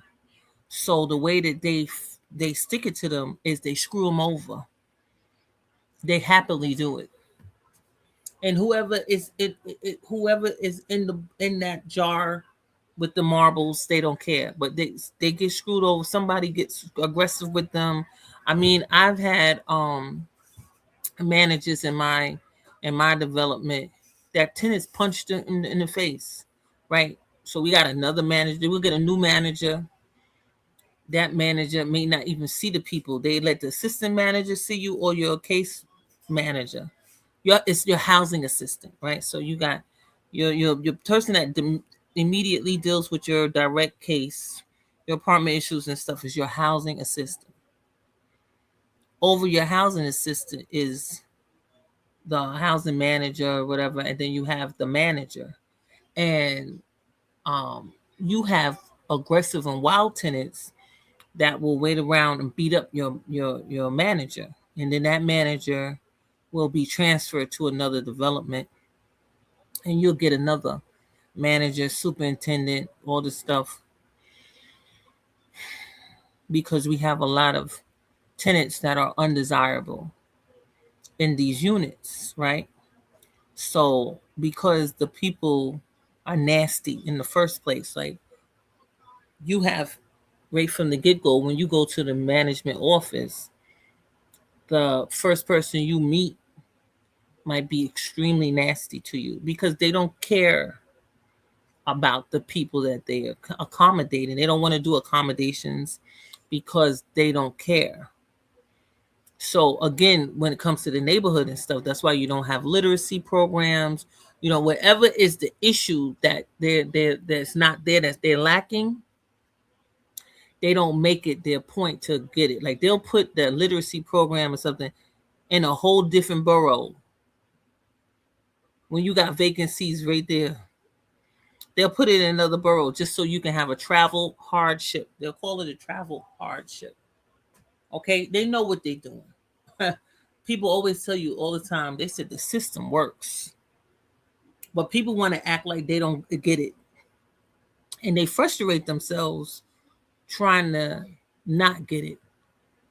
A: So the way that they stick it to them is they screw them over. They happily do it. And whoever is whoever is in that jar with the marbles, they don't care. But they get screwed over. Somebody gets aggressive with them. I mean, I've had managers in my development that tenants punched in the face, right? So we got another manager. We'll get a new manager. That manager may not even see the people. They let the assistant manager see you or your case manager. It's your housing assistant, right? So you got your person that immediately deals with your direct case, your apartment issues and stuff is your housing assistant. Over your housing assistant is the housing manager or whatever, and then you have the manager. And you have aggressive and wild tenants that will wait around and beat up your manager, and then that manager will be transferred to another development, and you'll get another manager, superintendent, all this stuff, because we have a lot of tenants that are undesirable in these units, right? So because the people are nasty in the first place, like you have right from the get-go, when you go to the management office, the first person you meet might be extremely nasty to you because they don't care about the people that they are accommodating. They don't want to do accommodations because they don't care. So again, when it comes to the neighborhood and stuff, that's why you don't have literacy programs. You know, whatever is the issue that that's not there, that they're lacking, they don't make it their point to get it. Like they'll put the literacy program or something in a whole different borough when you got vacancies right there. They'll put it in another borough just so you can have a travel hardship. They'll call it a travel hardship. Okay, they know what they're doing. People always tell you all the time, they said the system works. But people want to act like they don't get it. And they frustrate themselves trying to not get it.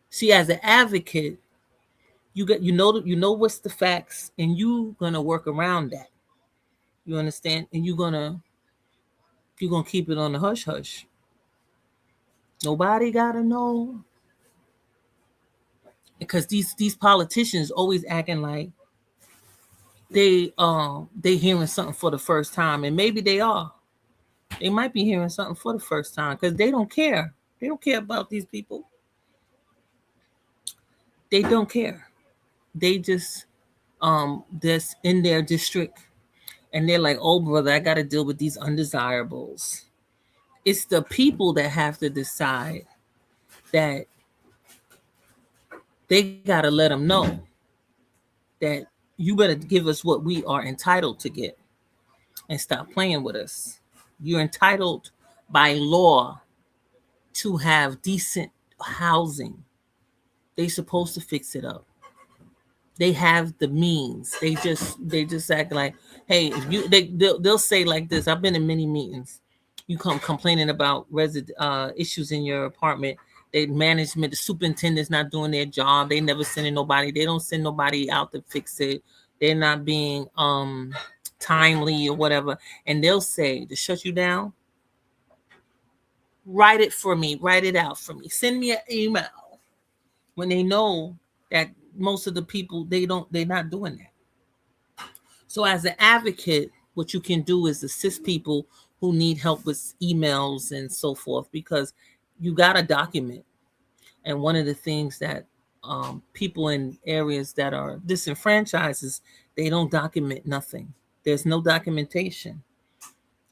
A: See, as an advocate, you know what's the facts, and you gonna work around that. You understand? And you're gonna keep it on the hush hush. Nobody gotta know. Because these politicians always acting like they hearing something for the first time, and maybe they are. They might be hearing something for the first time because they don't care. They don't care about these people. They don't care. They just that's in their district, and they're like, oh brother, I got to deal with these undesirables. It's the people that have to decide that they got to let them know that you better give us what we are entitled to get and stop playing with us. You're entitled by law to have decent housing. They're supposed to fix it up. They have the means. They just act like, hey, if you they'll say like this. I've been in many meetings. You come complaining about issues in your apartment. The management, the superintendent's not doing their job. They never sending nobody. They don't send nobody out to fix it. They're not being timely or whatever. And they'll say to shut you down, write it for me, write it out for me. Send me an email. When they know that most of the people, they're not doing that. So as an advocate, what you can do is assist people who need help with emails and so forth, because you got to document. And one of the things that people in areas that are disenfranchised is they don't document nothing. There's no documentation.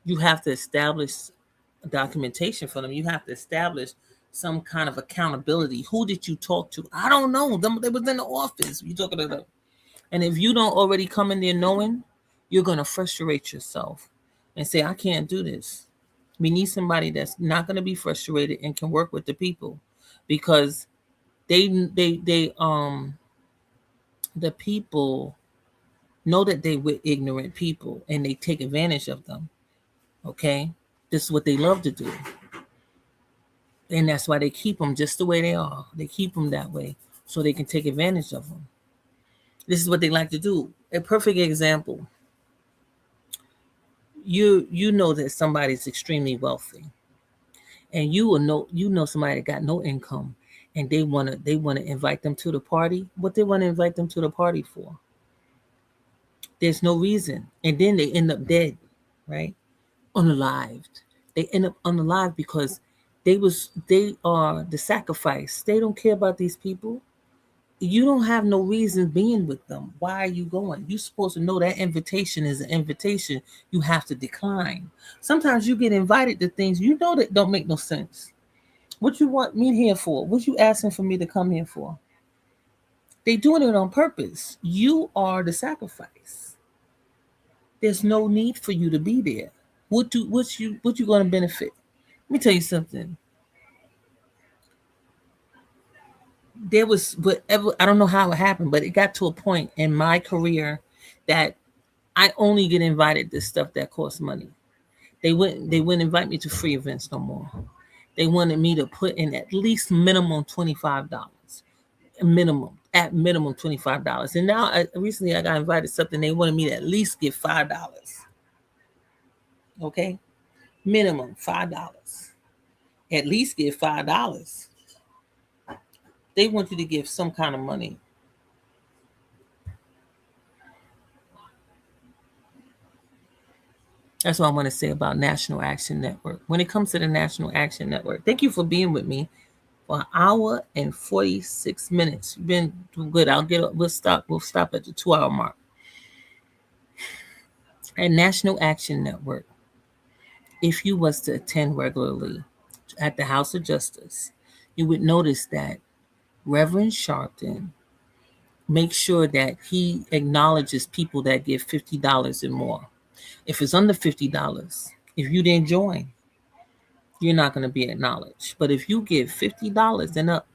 A: You have to establish documentation for them. You have to establish some kind of accountability. Who did you talk to? I don't know. They was in the office. You talking to them. And if you don't already come in there knowing, you're going to frustrate yourself and say, I can't do this. We need somebody that's not going to be frustrated and can work with the people, because the people know that they were ignorant people and they take advantage of them. Okay. This is what they love to do. And that's why they keep them just the way they are. They keep them that way so they can take advantage of them. This is what they like to do. A perfect example. You know that somebody's extremely wealthy, and you know somebody that got no income, and they wanna invite them to the party. What they want to invite them to the party for? There's no reason, and then they end up dead, right? Unalived. They end up unalive because they are the sacrifice. They don't care about these people. You don't have no reason being with them. Why are you going? You're supposed to know that invitation is an invitation you have to decline. Sometimes you get invited to things you know that don't make no sense. What you want me here for? What you asking for me to come here for? They doing it on purpose. You are the sacrifice. There's no need for you to be there. What you going to benefit? Let me tell you something. There was whatever, I don't know how it happened, but it got to a point in my career that I only get invited to stuff that costs money. They wouldn't invite me to free events no more. They wanted me to put in at least minimum $25. At minimum $25. And now recently I got invited to something they wanted me to at least give $5. Okay? Minimum $5. At least give $5. They want you to give some kind of money. That's what I want to say about National Action Network. When it comes to the National Action Network, thank you for being with me for an hour and 46 minutes. You've been good. We'll stop at the 2 hour mark. At National Action Network, if you was to attend regularly at the House of Justice, you would notice that Reverend Sharpton makes sure that he acknowledges people that give $50 and more. If it's under $50, if you didn't join, you're not going to be acknowledged. But if you give $50 and up,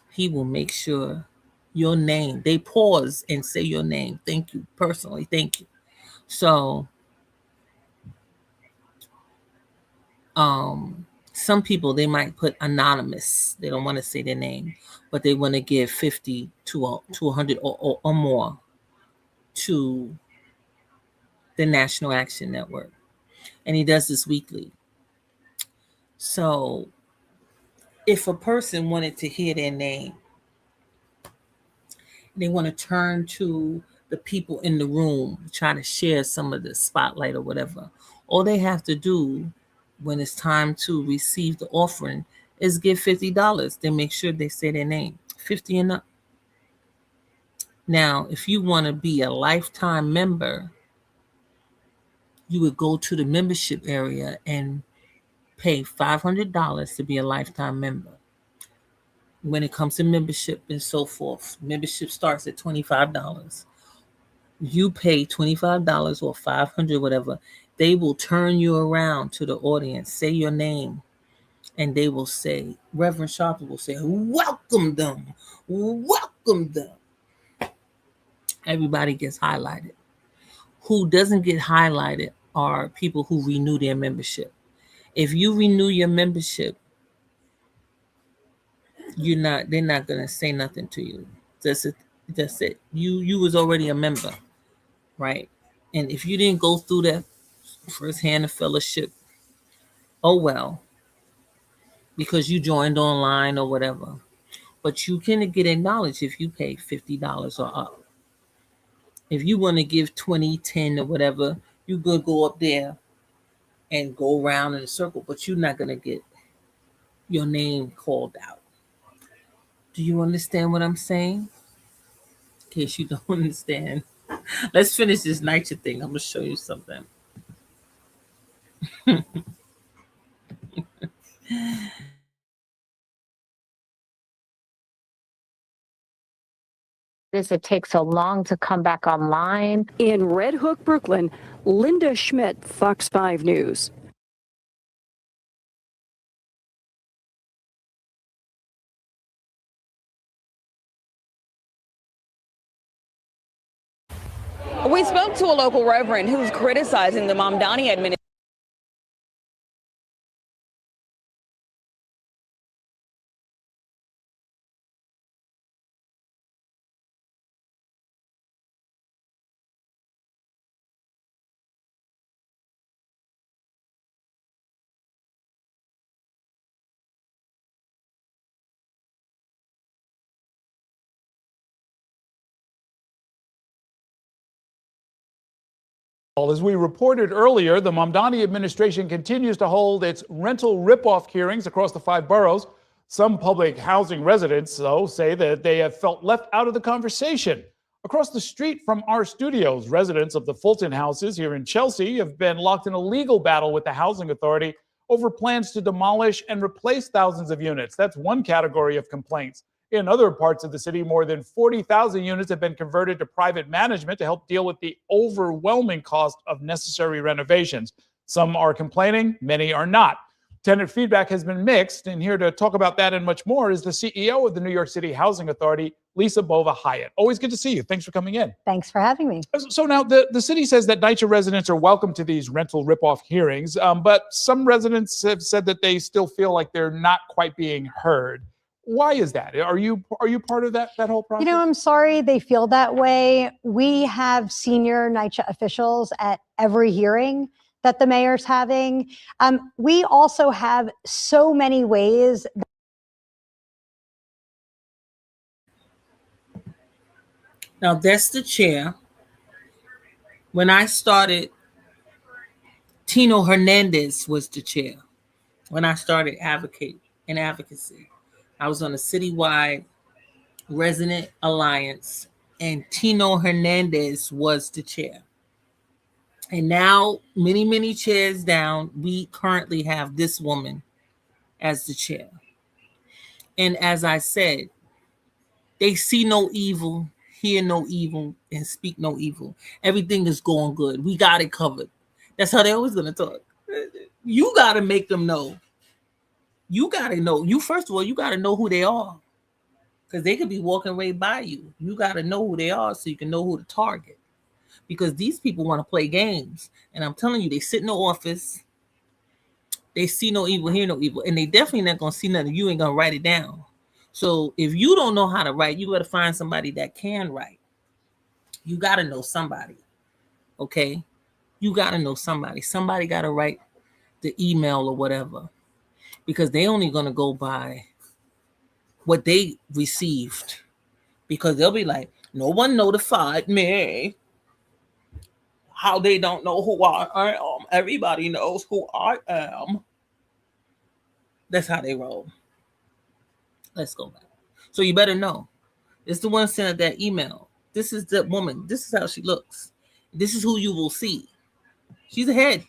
A: he will make sure your name, they pause and say your name. Thank you, personally. Thank you. So, some people, they might put anonymous. They don't want to say their name, but they want to give 50 to 100 or more to the National Action Network. And he does this weekly. So if a person wanted to hear their name, they want to turn to the people in the room, try to share some of the spotlight or whatever. All they have to do when it's time to receive the offering is give $50. They make sure they say their name, 50 and up. Now, if you want to be a lifetime member, you would go to the membership area and pay $500 to be a lifetime member. When it comes to membership and so forth, membership starts at $25. You pay $25 or $500, whatever. They will turn you around to the audience, say your name, and they will say, Reverend Sharper will say, welcome them, welcome them. Everybody gets highlighted. Who doesn't get highlighted are people who renew their membership. If you renew your membership, they're not gonna say nothing to you. That's it. That's it. You was already a member, right? And if you didn't go through that first hand of fellowship, oh well, because you joined online or whatever. But you can get acknowledged if you pay $50 or up. If you want to give 20, 10 or whatever, you could go up there and go around in a circle, but you're not gonna get your name called out. Do you understand what I'm saying? In case you don't understand. Let's finish this NYCHA thing. I'm gonna show you something.
J: It takes so long to come back online.
I: In Red Hook, Brooklyn, Linda Schmidt, Fox 5 News.
C: We spoke to a local reverend who's criticizing the Mamdani administration.
G: As we reported earlier, the Mamdani administration continues to hold its rental ripoff hearings across the 5 boroughs. Some public housing residents, though, say that they have felt left out of the conversation. Across the street from our studios, residents of the Fulton houses here in Chelsea have been locked in a legal battle with the housing authority over plans to demolish and replace thousands of units. That's one category of complaints. In other parts of the city, more than 40,000 units have been converted to private management to help deal with the overwhelming cost of necessary renovations. Some are complaining, many are not. Tenant feedback has been mixed, and here to talk about that and much more is the CEO of the New York City Housing Authority, Lisa Bova Hyatt. Always good to see you. Thanks for coming in.
K: Thanks for having me.
G: So now the city says that NYCHA residents are welcome to these rental ripoff hearings, but some residents have said that they still feel like they're not quite being heard. Why is that? Are you part of that whole process?
K: You know, I'm sorry they feel that way. We have senior NYCHA officials at every hearing that the mayor's having. We also have so many ways.
A: Now that's the chair. When I started, Tino Hernandez was the chair. When I started advocacy, I was on a citywide resident alliance, and Tino Hernandez was the chair. And now, many, many chairs down, we currently have this woman as the chair. And as I said, they see no evil, hear no evil, and speak no evil. Everything is going good. We got it covered. That's how they're always going to talk. You got to make them know. You got to know. First of all, you got to know who they are. Because they could be walking right by you. You got to know who they are so you can know who to target. Because these people want to play games. And I'm telling you, they sit in the office. They see no evil, hear no evil. And they definitely not going to see nothing. You ain't going to write it down. So if you don't know how to write, you got to find somebody that can write. You got to know somebody. Okay? You got to know somebody. Somebody got to write the email or whatever. Because they only going to go by what they received. Because they'll be like, no one notified me. How they don't know who I am. Everybody knows who I am. That's how they roll. Let's go back. So you better know. It's the one sent that email. This is the woman. This is how she looks. This is who you will see. She's ahead.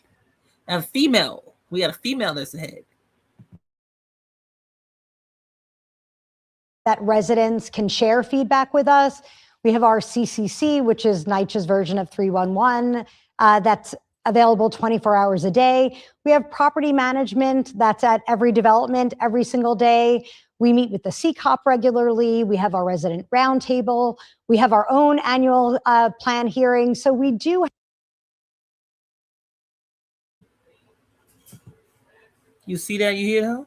A: And a female. We got a female that's ahead.
K: That residents can share feedback with us. We have our CCC, which is NYCHA's version of 311, that's available 24 hours a day. We have property management that's at every development every single day. We meet with the CCOP regularly. We have our resident roundtable. We have our own annual plan hearing. So we do.
A: You see that? You hear her?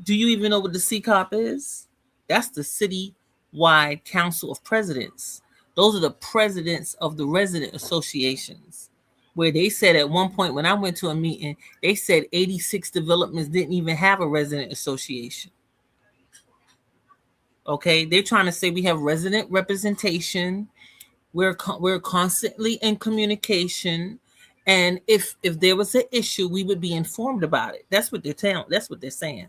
A: Do you even know what the CCOP is? That's the Citywide Council of Presidents. Those are the presidents of the resident associations, where they said at one point when I went to a meeting, they said 86 developments didn't even have a resident association. Okay, they're trying to say we have resident representation. We're constantly in communication, and if there was an issue, we would be informed about it. That's what they're telling. That's what they're saying.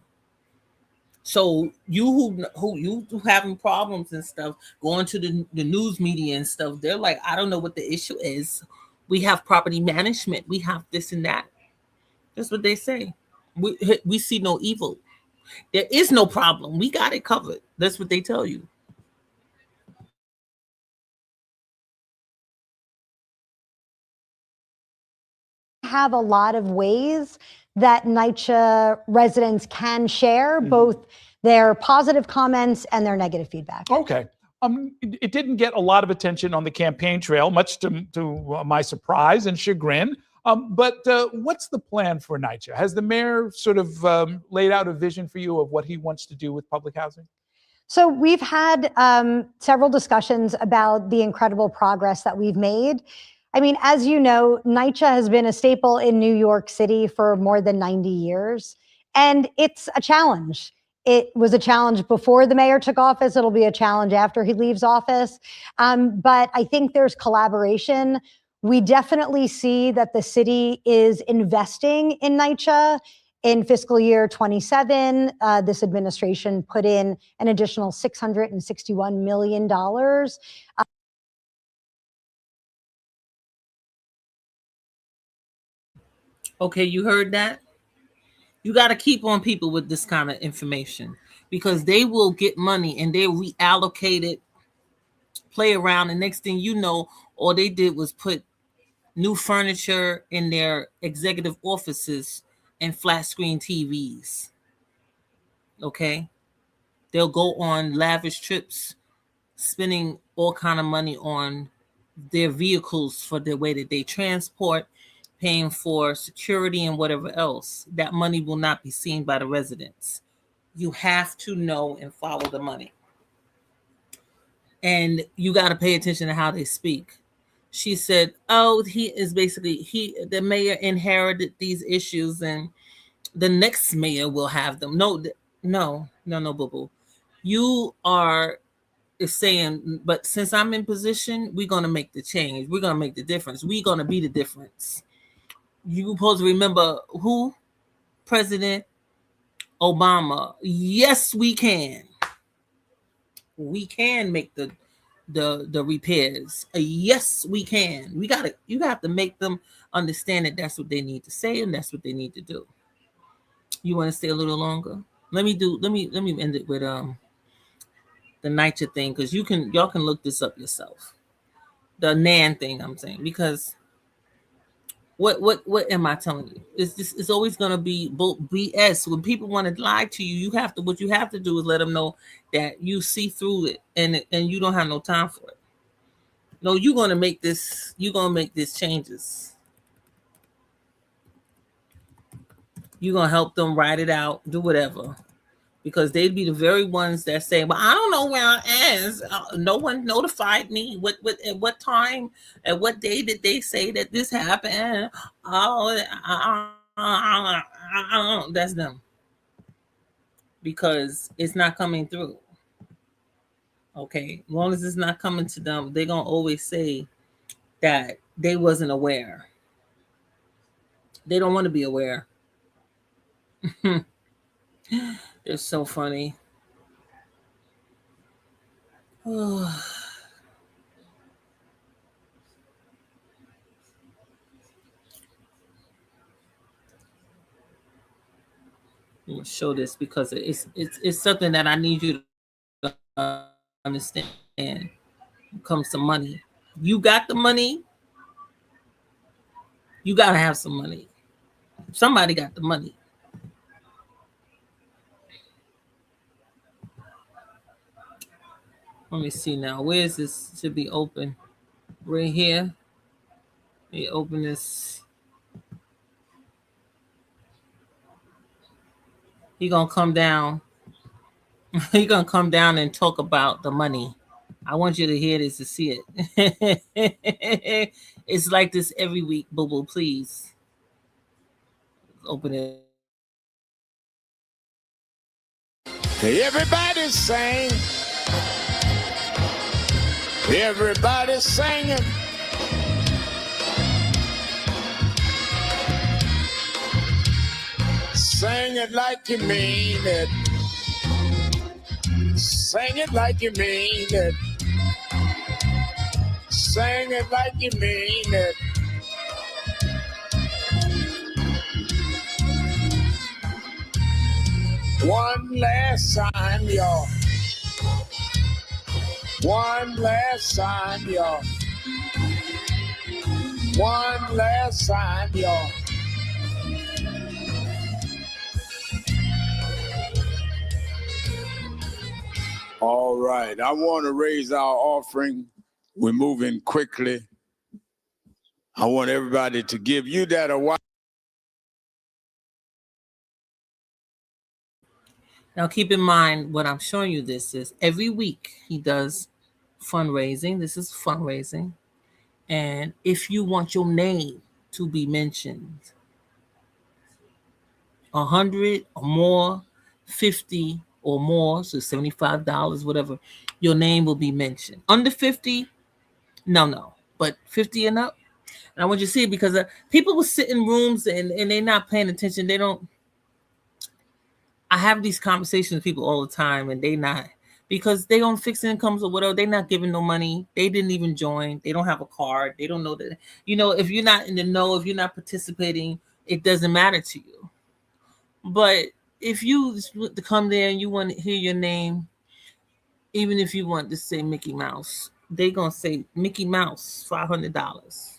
A: So you who having problems and stuff, going to the news media and stuff, they're like, I don't know what the issue is. We have property management. We have this and that. That's what they say. We see no evil. There is no problem. We got it covered. That's what they tell you.
K: Have a lot of ways that NYCHA residents can share both their positive comments and their negative feedback.
G: Okay. It didn't get a lot of attention on the campaign trail, much to my surprise and chagrin. But what's the plan for NYCHA? Has the mayor sort of laid out a vision for you of what he wants to do with public housing?
K: So we've had several discussions about the incredible progress that we've made. I mean, as you know, NYCHA has been a staple in New York City for more than 90 years, and it's a challenge. it was a challenge before the mayor took office. It'll be a challenge after he leaves office. But I think there's collaboration. We definitely see that the city is investing in NYCHA. In fiscal year 27, this administration put in an additional $661 million.
A: Okay, you heard that? You got to keep on people with this kind of information because they will get money and they reallocate it, play around, and next thing you know, all they did was put new furniture in their executive offices and flat screen TVs. Okay? They'll go on lavish trips, spending all kind of money on their vehicles for the way that they transport, paying for security and whatever else. That money will not be seen by the residents. You have to know and follow the money. And you got to pay attention to how they speak. She said, "Oh, the mayor inherited these issues and the next mayor will have them." No, boo boo. You are saying, but since I'm in position, we're going to make the change. We're going to make the difference. We're going to be the difference. You supposed to remember who? President Obama. Yes, we can. We can make the repairs. Yes, we can. You got to make them understand that that's what they need to say and that's what they need to do. You want to stay a little longer? Let me end it with the NYCHA thing, because y'all can look this up yourself. The NAN thing I'm saying, because what am I telling you? It's always gonna be BS. When people want to lie to you, what you have to do is let them know that you see through it and you don't have no time for it. No, you're gonna make this changes. You're gonna help them write it out, do whatever. Because they'd be the very ones that say, "Well, I don't know where I is. No one notified me. At what time, at what day did they say that this happened?" That's them. Because it's not coming through. Okay, as long as it's not coming to them, they're gonna always say that they wasn't aware. They don't want to be aware. It's so funny. I'm gonna show this because it's something that I need you to understand. When it comes to money, you got the money. You gotta have some money. Somebody got the money. Let me see now. Where is this? It should be open. Right here. Let me open this. He gonna come down. He gonna come down and talk about the money. I want you to hear this to see it. It's like this every week, boo boo. Please open it.
L: Everybody's saying. Everybody's singing. Sing it like you mean it. Sing it like you mean it. Sing it like you mean it. One last time, y'all. One last time, y'all. One last time, y'all. All right, I want to raise our offering. We're moving quickly. I want everybody to give you that a while.
A: Now, keep in mind what I'm showing you. This is every week he does fundraising. This is fundraising. And if you want your name to be mentioned, 100 or more, 50 or more, so $75, whatever, your name will be mentioned. Under 50, no. But 50 and up, and I want you to see it because people will sit in rooms and they're not paying attention. They don't. I have these conversations with people all the time, and they not, because they on fixed incomes or whatever. They're not giving no money. They didn't even join. They don't have a card. They don't know that. If you're not in the know, if you're not participating, it doesn't matter to you. But if you to come there and you want to hear your name, even if you want to say Mickey Mouse, they gonna say Mickey Mouse, $500.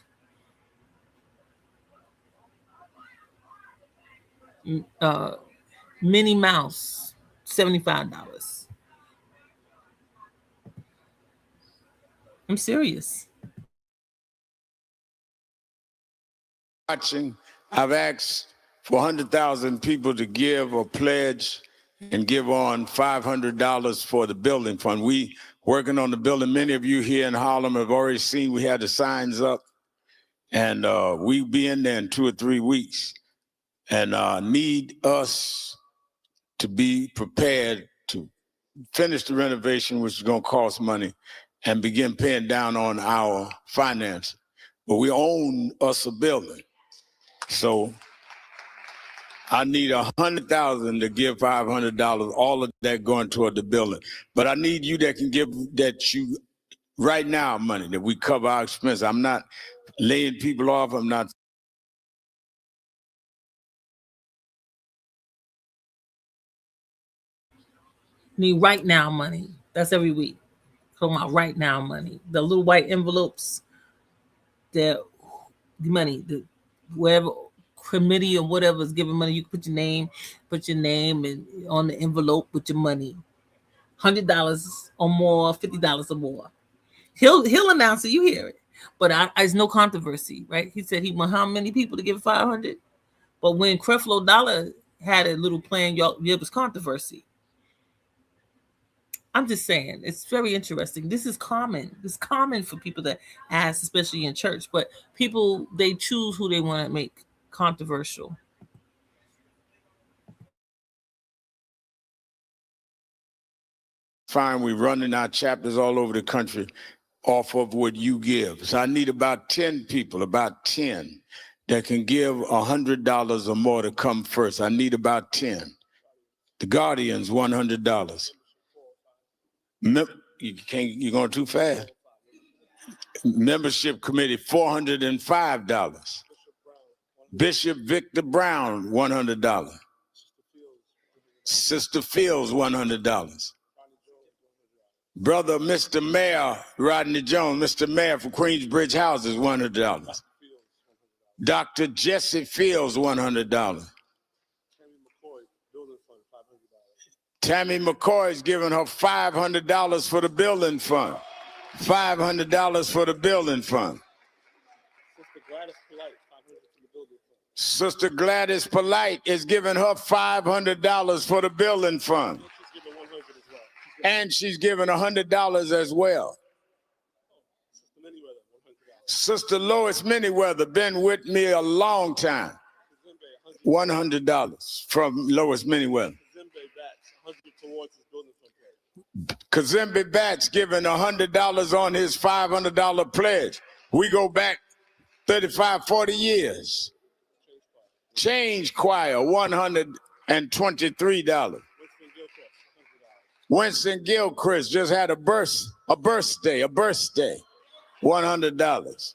A: Minnie Mouse, $75. I'm serious.
L: Watching, I've asked for 100,000 people to give or pledge and give on $500 for the building fund. We working on the building. Many of you here in Harlem have already seen we had the signs up, and we be in there in 2 or 3 weeks, and need us to be prepared to finish the renovation, which is going to cost money, and begin paying down on our finance. But we own us a building. So I need 100,000 to give $500, all of that going toward the building. But I need you that can give right now money that we cover our expense. I'm not laying people off. I'm not.
A: Need right now money. That's every week. Talking about right now money. The little white envelopes, the money, the wherever committee or whatever is giving money, you can put your name and on the envelope with your money. $100 or more, $50 or more. He'll announce it. You hear it, but there's no controversy, right? He said he want how many people to give 500, but when Creflo Dollar had a little plan, there was controversy. I'm just saying, it's very interesting. This is common. It's common for people to ask, especially in church, but people, they choose who they want to make controversial.
L: Fine, we're running our chapters all over the country off of what you give. So I need about 10 people, about 10, that can give $100 or more to come first. I need about 10. The Guardians, $100. You're going too fast. Membership committee, $405. Bishop Victor Brown, $100. Sister Fields, $100. Brother Mr. Mayor Rodney Jones, Mr. Mayor for Queensbridge Houses, $100. Dr. Jesse Fields, $100. Tammy McCoy is giving her $500 for the building fund. $500 for the building fund. Sister Gladys Polite is giving her $500 for the building fund. And she's giving $100 as well. Sister Lois Manyweather, been with me a long time. $100 from Lois Manyweather. Kazembe Batts giving $100 on his $500 pledge. We go back 35, 40 years. Change Choir, $123. Winston Gilchrist just had a birthday, $100.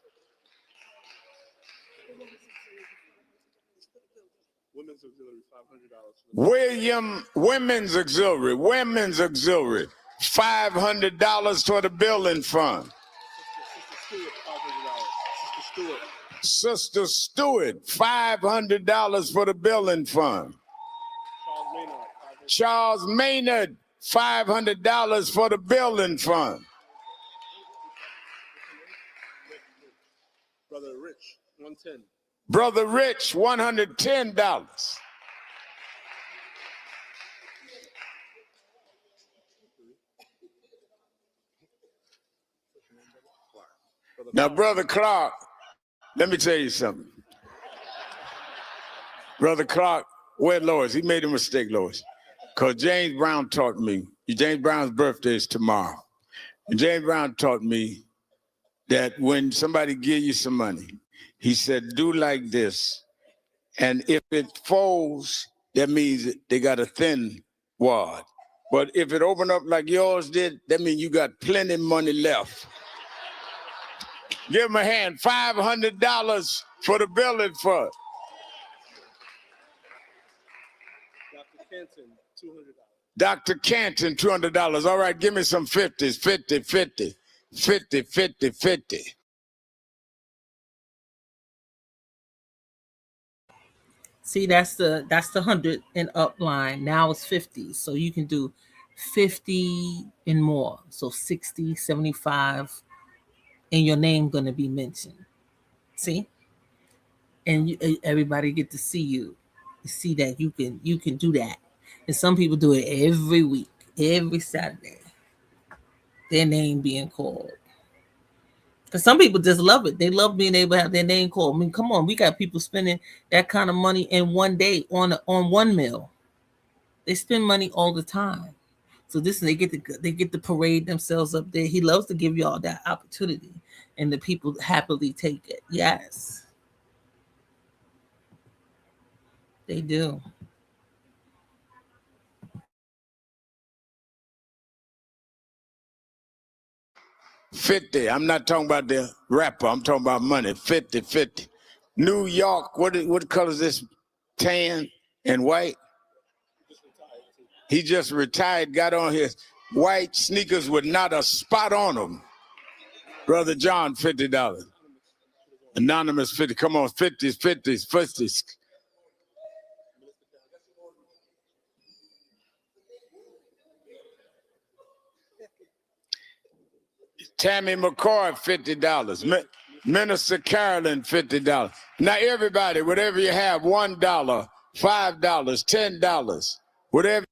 L: Women's Auxiliary, $500 for the building fund. Sister Stewart, $500 for the building fund. Charles Maynard, $500 for the building fund. Brother Rich, $110. Brother Rich, $110. Now, Brother Clark, let me tell you something. Brother Clark, where's Lois? He made a mistake, Lois. because James Brown taught me. James Brown's birthday is tomorrow. And James Brown taught me that when somebody give you some money, he said, do like this. And if it folds, that means they got a thin wad. But if it open up like yours did, that means you got plenty money left. Give him a hand, $500 for the building fund. Dr. Canton, $200. All right, give me some 50s, 50, 50, 50, 50, 50.
A: See, that's the 100 and up line. Now it's 50. So you can do 50 and more. So 60, 75, and your name gonna be mentioned. See? And everybody get to see you. See that you can do that. And some people do it every week, every Saturday. Their name being called. Because some people just love it. They love being able to have their name called. I mean, come on, we got people spending that kind of money in one day on one meal. They spend money all the time. So they get to parade themselves up there. He loves to give y'all that opportunity, and the people happily take it. Yes, they do.
L: $50. I'm not talking about the rapper. I'm talking about money. 50, 50. New York. What color is this? Tan and white. He just retired. Got on his white sneakers with not a spot on them. Brother John, $50. Anonymous 50. Come on, 50s, 50s, 50s. Tammy McCoy, $50. Minister Carolyn, $50. Now, everybody, whatever you have, $1, $5, $10, whatever.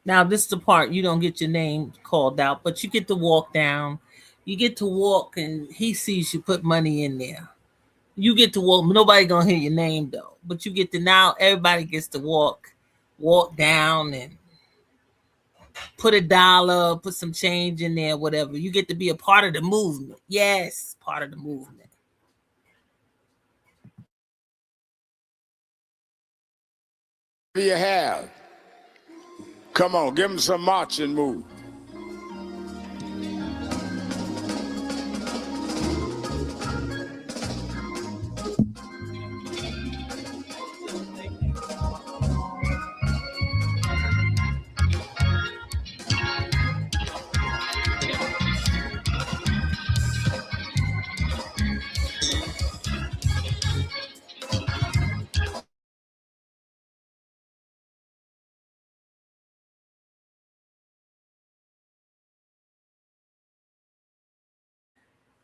A: Now, this is the part you don't get your name called out, but you get to walk down. You get to walk, and he sees you put money in there. You get to walk. Nobody gonna hear your name though, but you get to now. Everybody gets to walk down and put $1, put some change in there, whatever. You get to be a part of the movement. Yes, part of the movement.
L: You have. Come on, give them some marching move.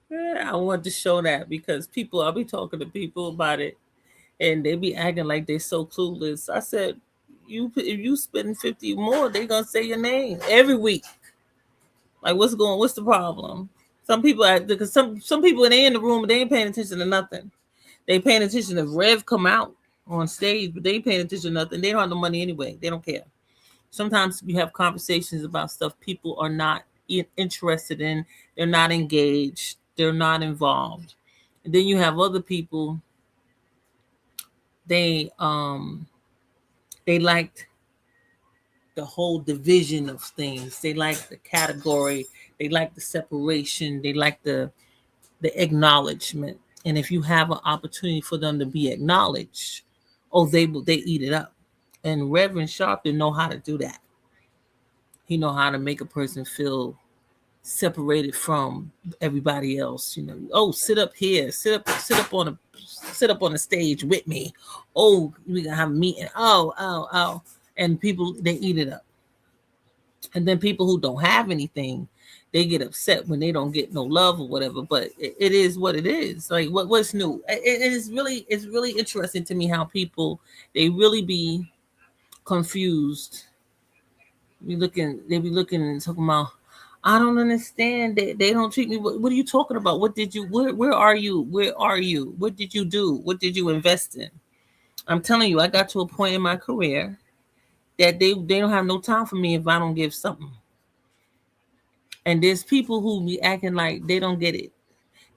A: Yeah, I want to show that because I'll be talking to people about it, and they be acting like they're so clueless. I said, if you spend 50 more, they gonna say your name every week. Like, what's the problem? Some people, because some people, when they in the room, they ain't paying attention to nothing. They paying attention if Rev come out on stage, but they ain't paying attention to nothing. They don't have the money anyway. They don't care. Sometimes you have conversations about stuff people are not interested in. They're not engaged. They're not involved. And then you have other people. They liked the whole division of things. They like the category. They like the separation. They like the acknowledgement. And if you have an opportunity for them to be acknowledged, they eat it up. And Reverend Sharpton know how to do that. He know how to make a person feel separated from everybody else. Sit up here, sit up on the stage with me. Oh, we gonna have a meeting. Oh. And people, they eat it up. And then people who don't have anything, they get upset when they don't get no love or whatever. But it is what it is. Like, what's new? It's really interesting to me how people, they really be confused. They be looking and talking about, I don't understand that they don't treat me. What are you talking about? What did you? Where are you? Where are you? What did you do? What did you invest in? I'm telling you, I got to a point in my career that they don't have no time for me if I don't give something. And there's people who be acting like they don't get it.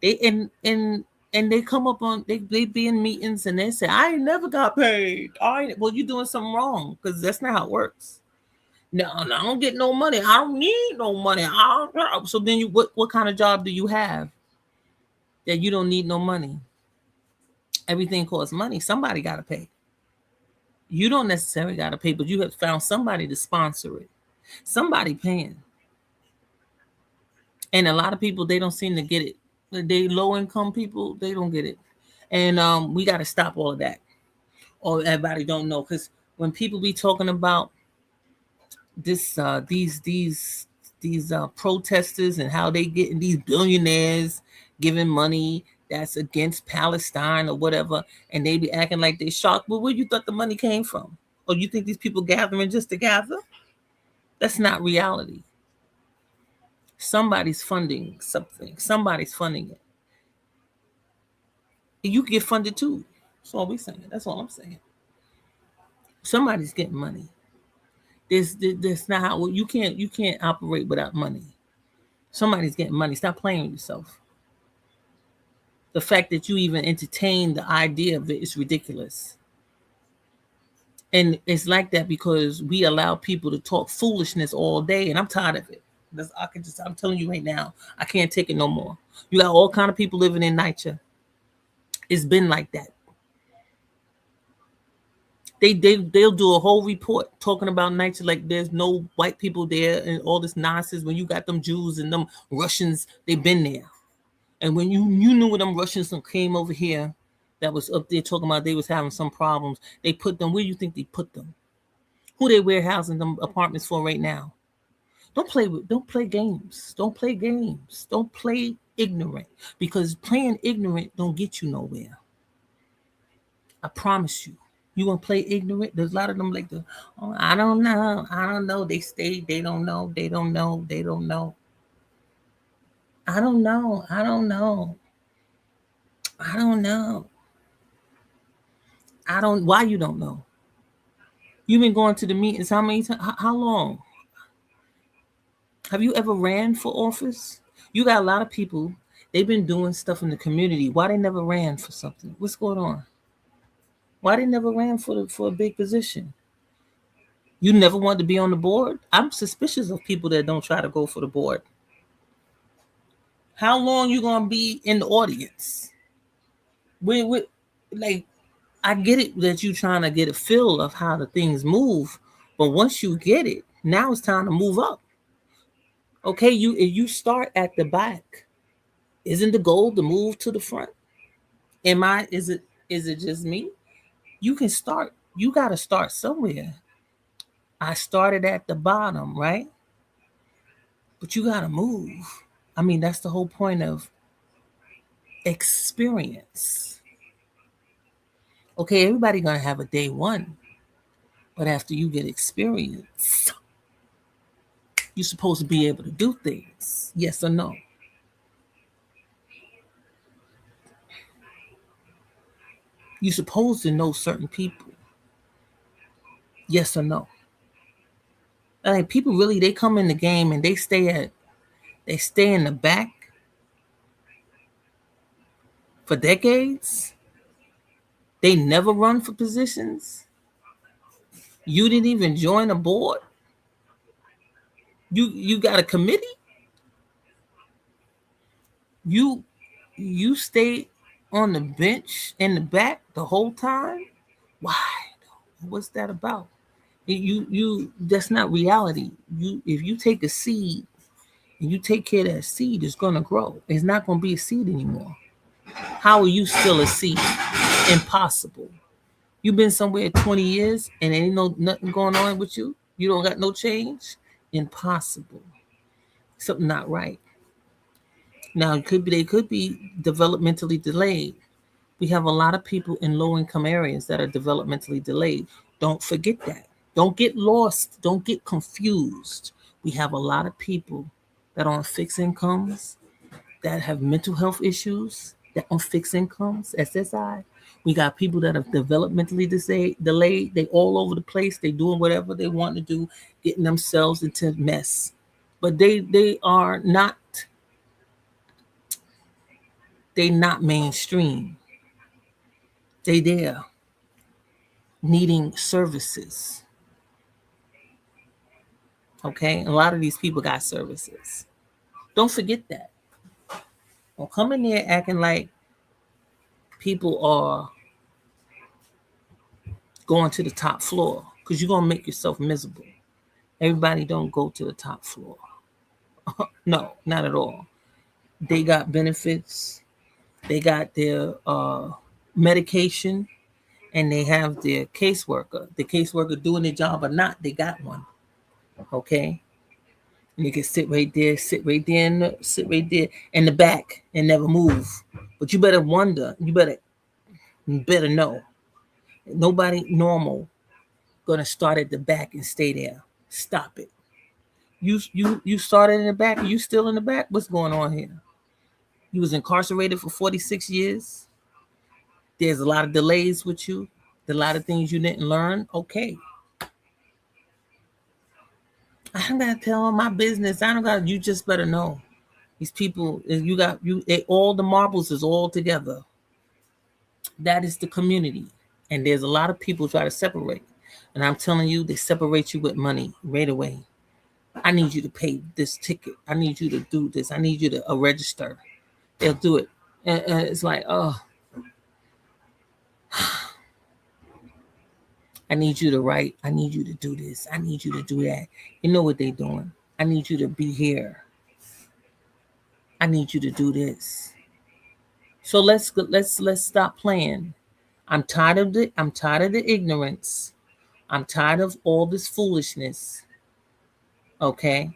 A: They and they come up on they be in meetings and they say, I ain't never got paid. Well, you're doing something wrong, because that's not how it works. No, I don't get no money. I don't need no money. So then what kind of job do you have that you don't need no money? Everything costs money. Somebody got to pay. You don't necessarily got to pay, but you have found somebody to sponsor it. Somebody paying. And a lot of people, they don't seem to get it. They low income people, they don't get it. And we got to stop all of that. Or everybody don't know, because when people be talking about this, these protesters and how they getting these billionaires giving money that's against Palestine or whatever, and they be acting like they shocked. Well, where you thought the money came from? Or you think these people gathering just to gather? That's not reality. Somebody's funding something. Somebody's funding it. And you can get funded too. That's all we saying. That's all I'm saying. Somebody's getting money. There's not how you can't operate without money. Somebody's getting money. Stop playing with yourself. The fact that you even entertain the idea of it is ridiculous. And it's like that because we allow people to talk foolishness all day, and I'm tired of it. I'm telling you right now, I can't take it no more. You got all kind of people living in NYCHA. It's been like that. They'll do a whole report talking about NYCHA like there's no white people there and all this nonsense, when you got them Jews and them Russians, they've been there. And when you knew when them Russians came over here that was up there talking about they was having some problems, they put them, where you think they put them? Who they warehousing them apartments for right now? Don't play games. Don't play games. Don't play ignorant, because playing ignorant don't get you nowhere. I promise you. You gonna play ignorant? There's a lot of them like I don't know. They don't know. I don't know. Why you don't know? You've been going to the meetings how many times? How long? Have you ever ran for office? You got a lot of people, they've been doing stuff in the community. Why they never ran for something? What's going on? Why they never ran for a big position? You never wanted to be on the board? I'm suspicious of people that don't try to go for the board. How long you gonna be in the audience? Like, I get it that you trying to get a feel of how the things move, but once you get it, now it's time to move up. Okay, you start at the back. Isn't the goal to move to the front? Is it just me? You can start. You got to start somewhere. I started at the bottom, right? But you got to move. I mean, that's the whole point of experience. Okay, everybody gonna have a day one, but after you get experience, you're supposed to be able to do things. Yes or no? You're supposed to know certain people. Yes or no? Like, people really, they come in the game and they stay in the back for decades. They never run for positions. You didn't even join a board. You got a committee. You stayed on the bench in the back the whole time. Why? What's that about? You that's not reality. If you take a seed and you take care of that seed, it's gonna grow. It's not gonna be a seed anymore. How are you still a seed? Impossible. You've been somewhere 20 years and ain't nothing going on with you. You don't got no change. Impossible. Something not right. Now they could be developmentally delayed. We have a lot of people in low-income areas that are developmentally delayed. Don't forget that. Don't get lost. Don't get confused. We have a lot of people that are on fixed incomes, that have mental health issues, that on fixed incomes, SSI. We got people that are developmentally delayed. They all over the place. They doing whatever they want to do, getting themselves into mess. But they are not, they not mainstream. They there needing services. Okay? A lot of these people got services. Don't forget that. Don't come in there acting like people are going to the top floor, because you're going to make yourself miserable. Everybody don't go to the top floor. No, not at all. They got benefits. They got their medication, and they have their caseworker. The caseworker doing their job or not, they got one. Okay? And you can sit right there in the back and never move. But you better wonder, you better know. Nobody normal gonna start at the back and stay there. Stop it. You started in the back, you still in the back? What's going on here? You was incarcerated for 46 years. There's a lot of delays with you. A lot of things you didn't learn. Okay. I don't gotta tell them my business. You just better know. These people, all the marbles is all together. That is the community. And there's a lot of people try to separate. And I'm telling you, they separate you with money right away. I need you to pay this ticket. I need you to do this. I need you to register. They'll do it. And it's like, oh, I need you to write. I need you to do this. I need you to do that. You know what they're doing. I need you to be here. I need you to do this. So let's stop playing. I'm tired of the ignorance. I'm tired of all this foolishness. Okay?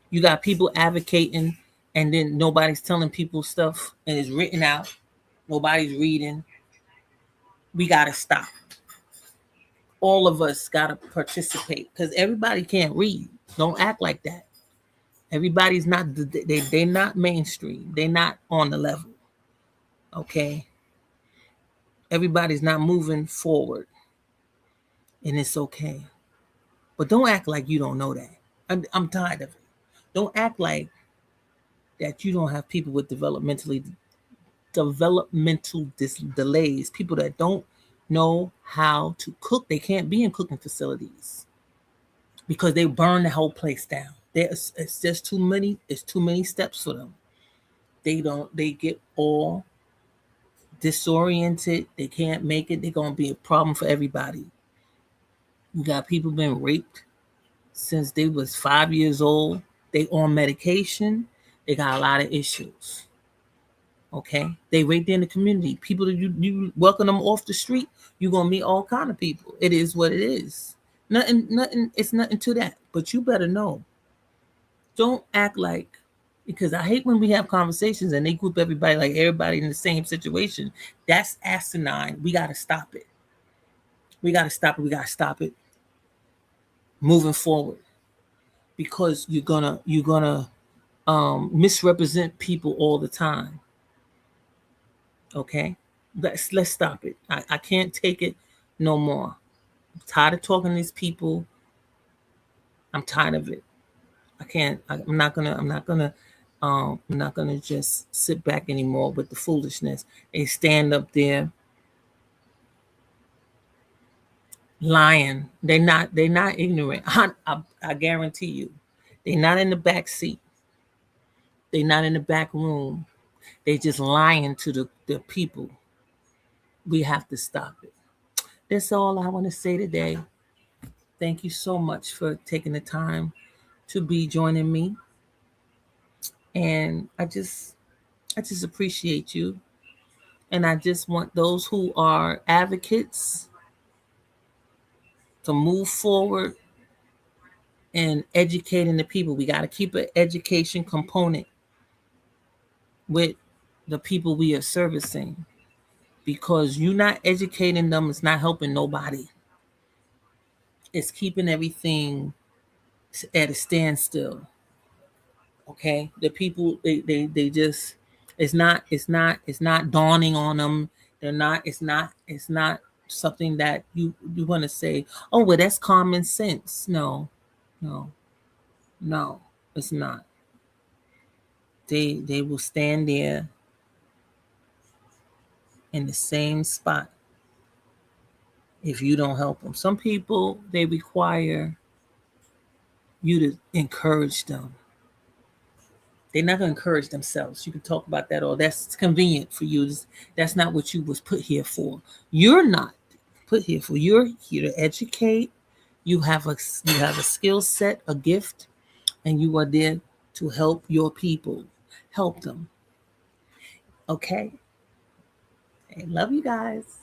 A: You got people advocating, and then nobody's telling people stuff, and it's written out. Nobody's reading. We got to stop. All of us got to participate, because everybody can't read. Don't act like that. Everybody's not, they're not mainstream. They're not on the level. Okay? Everybody's not moving forward, and it's okay. But don't act like you don't know that. I'm tired of it. Don't act like that you don't have people with developmental delays, people that don't know how to cook. They can't be in cooking facilities because they burn the whole place down. It's just too many. It's too many steps for them. They get all disoriented. They can't make it. They're going to be a problem for everybody. You got people been raped since they was 5 years old. They on medication. They got a lot of issues. Okay, they right there in the community. People that you welcome them off the street, you're gonna meet all kind of people. It is what it is. Nothing. It's nothing to that. But you better know. Don't act like, because I hate when we have conversations and they group everybody like everybody in the same situation. That's asinine. We gotta stop it. We gotta stop it. We gotta stop it. Moving forward, because you're gonna misrepresent people all the time. Okay, let's stop it. I can't take it no more. I'm tired of talking to these people. I'm tired of it. I can't. I'm not gonna just sit back anymore with the foolishness. They stand up there lying. They're not ignorant. I guarantee you, they're not in the back seat. They're not in the back room. They just lying to the people. We have to stop it. That's all I want to say today. Thank you so much for taking the time to be joining me. And I just appreciate you. And I just want those who are advocates to move forward and educating the people. We got to keep an education component with the people we are servicing, because you not educating them is not helping nobody. It's keeping everything at a standstill. Okay, the people they just it's not dawning on them. They're not. It's not something that you want to say. Oh well, that's common sense. No, no, no, it's not. They will stand there in the same spot if you don't help them. Some people they require you to encourage them. They're not going to encourage themselves. You can talk about that, or that's convenient for you. That's not what you was put here for. You're not put here for. You're here to educate. You have a skill set, a gift, and you are there to help your people. Help them. Okay. I love you guys.